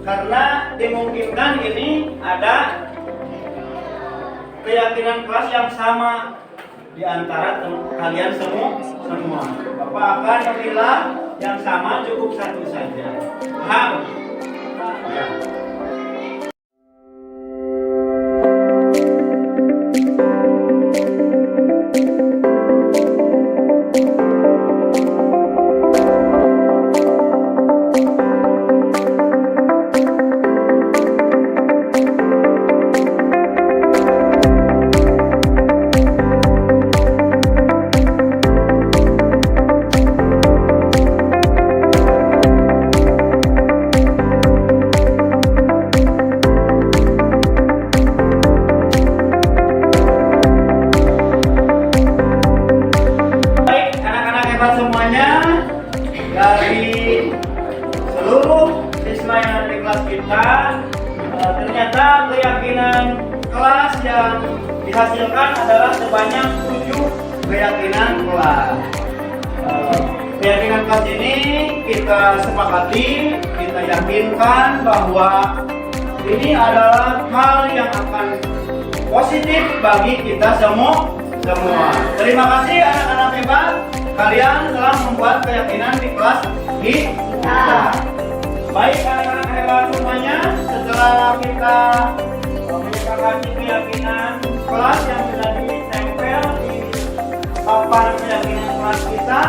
Speaker 4: karena dimungkinkan ini ada keyakinan kelas yang sama di antara kalian semua. Bapak akan memilah yang sama, cukup satu saja. Paham? Ya. Semuanya, dari seluruh siswa yang ada di kelas kita, ternyata keyakinan kelas yang dihasilkan adalah sebanyak 7 keyakinan kelas. Keyakinan kelas ini kita sepakati, kita yakinkan bahwa ini adalah hal yang akan positif bagi kita semua. Terima kasih anak-anak hebat. Kalian telah membuat keyakinan di kelas kita. Baik anak-anak hebat semuanya, setelah kita menyepakati keyakinan kelas yang sudah ditempel di papan keyakinan kelas kita,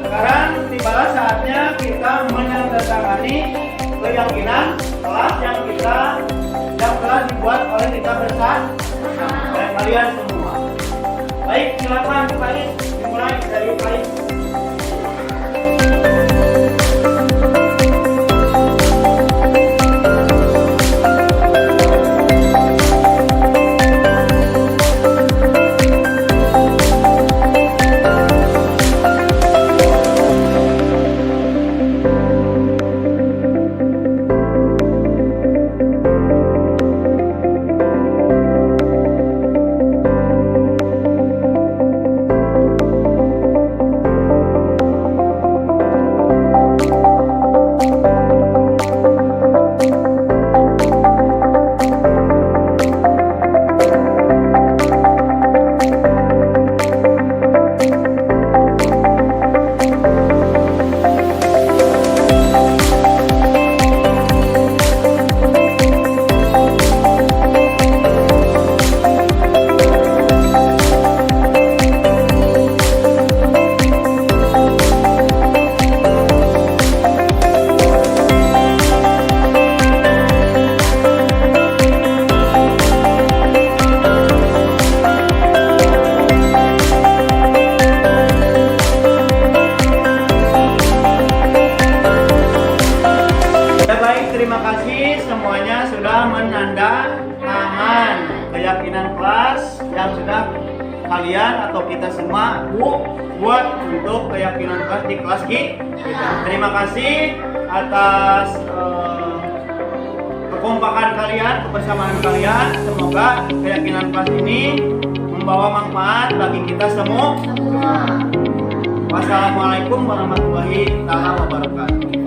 Speaker 4: sekarang tibalah saatnya kita menandatangani keyakinan kelas yang telah dibuat oleh kita bersama oleh kalian semua. Baik, silakan Baik, dimulai dari Baik. Terima kasih semuanya sudah menandatangan keyakinan kelas yang sudah kalian atau kita semua buat untuk keyakinan kelas di kelas kita. Terima kasih atas kekompakan kalian, kebersamaan kalian. Semoga keyakinan kelas ini membawa manfaat bagi kita semua. Wassalamualaikum warahmatullahi wabarakatuh.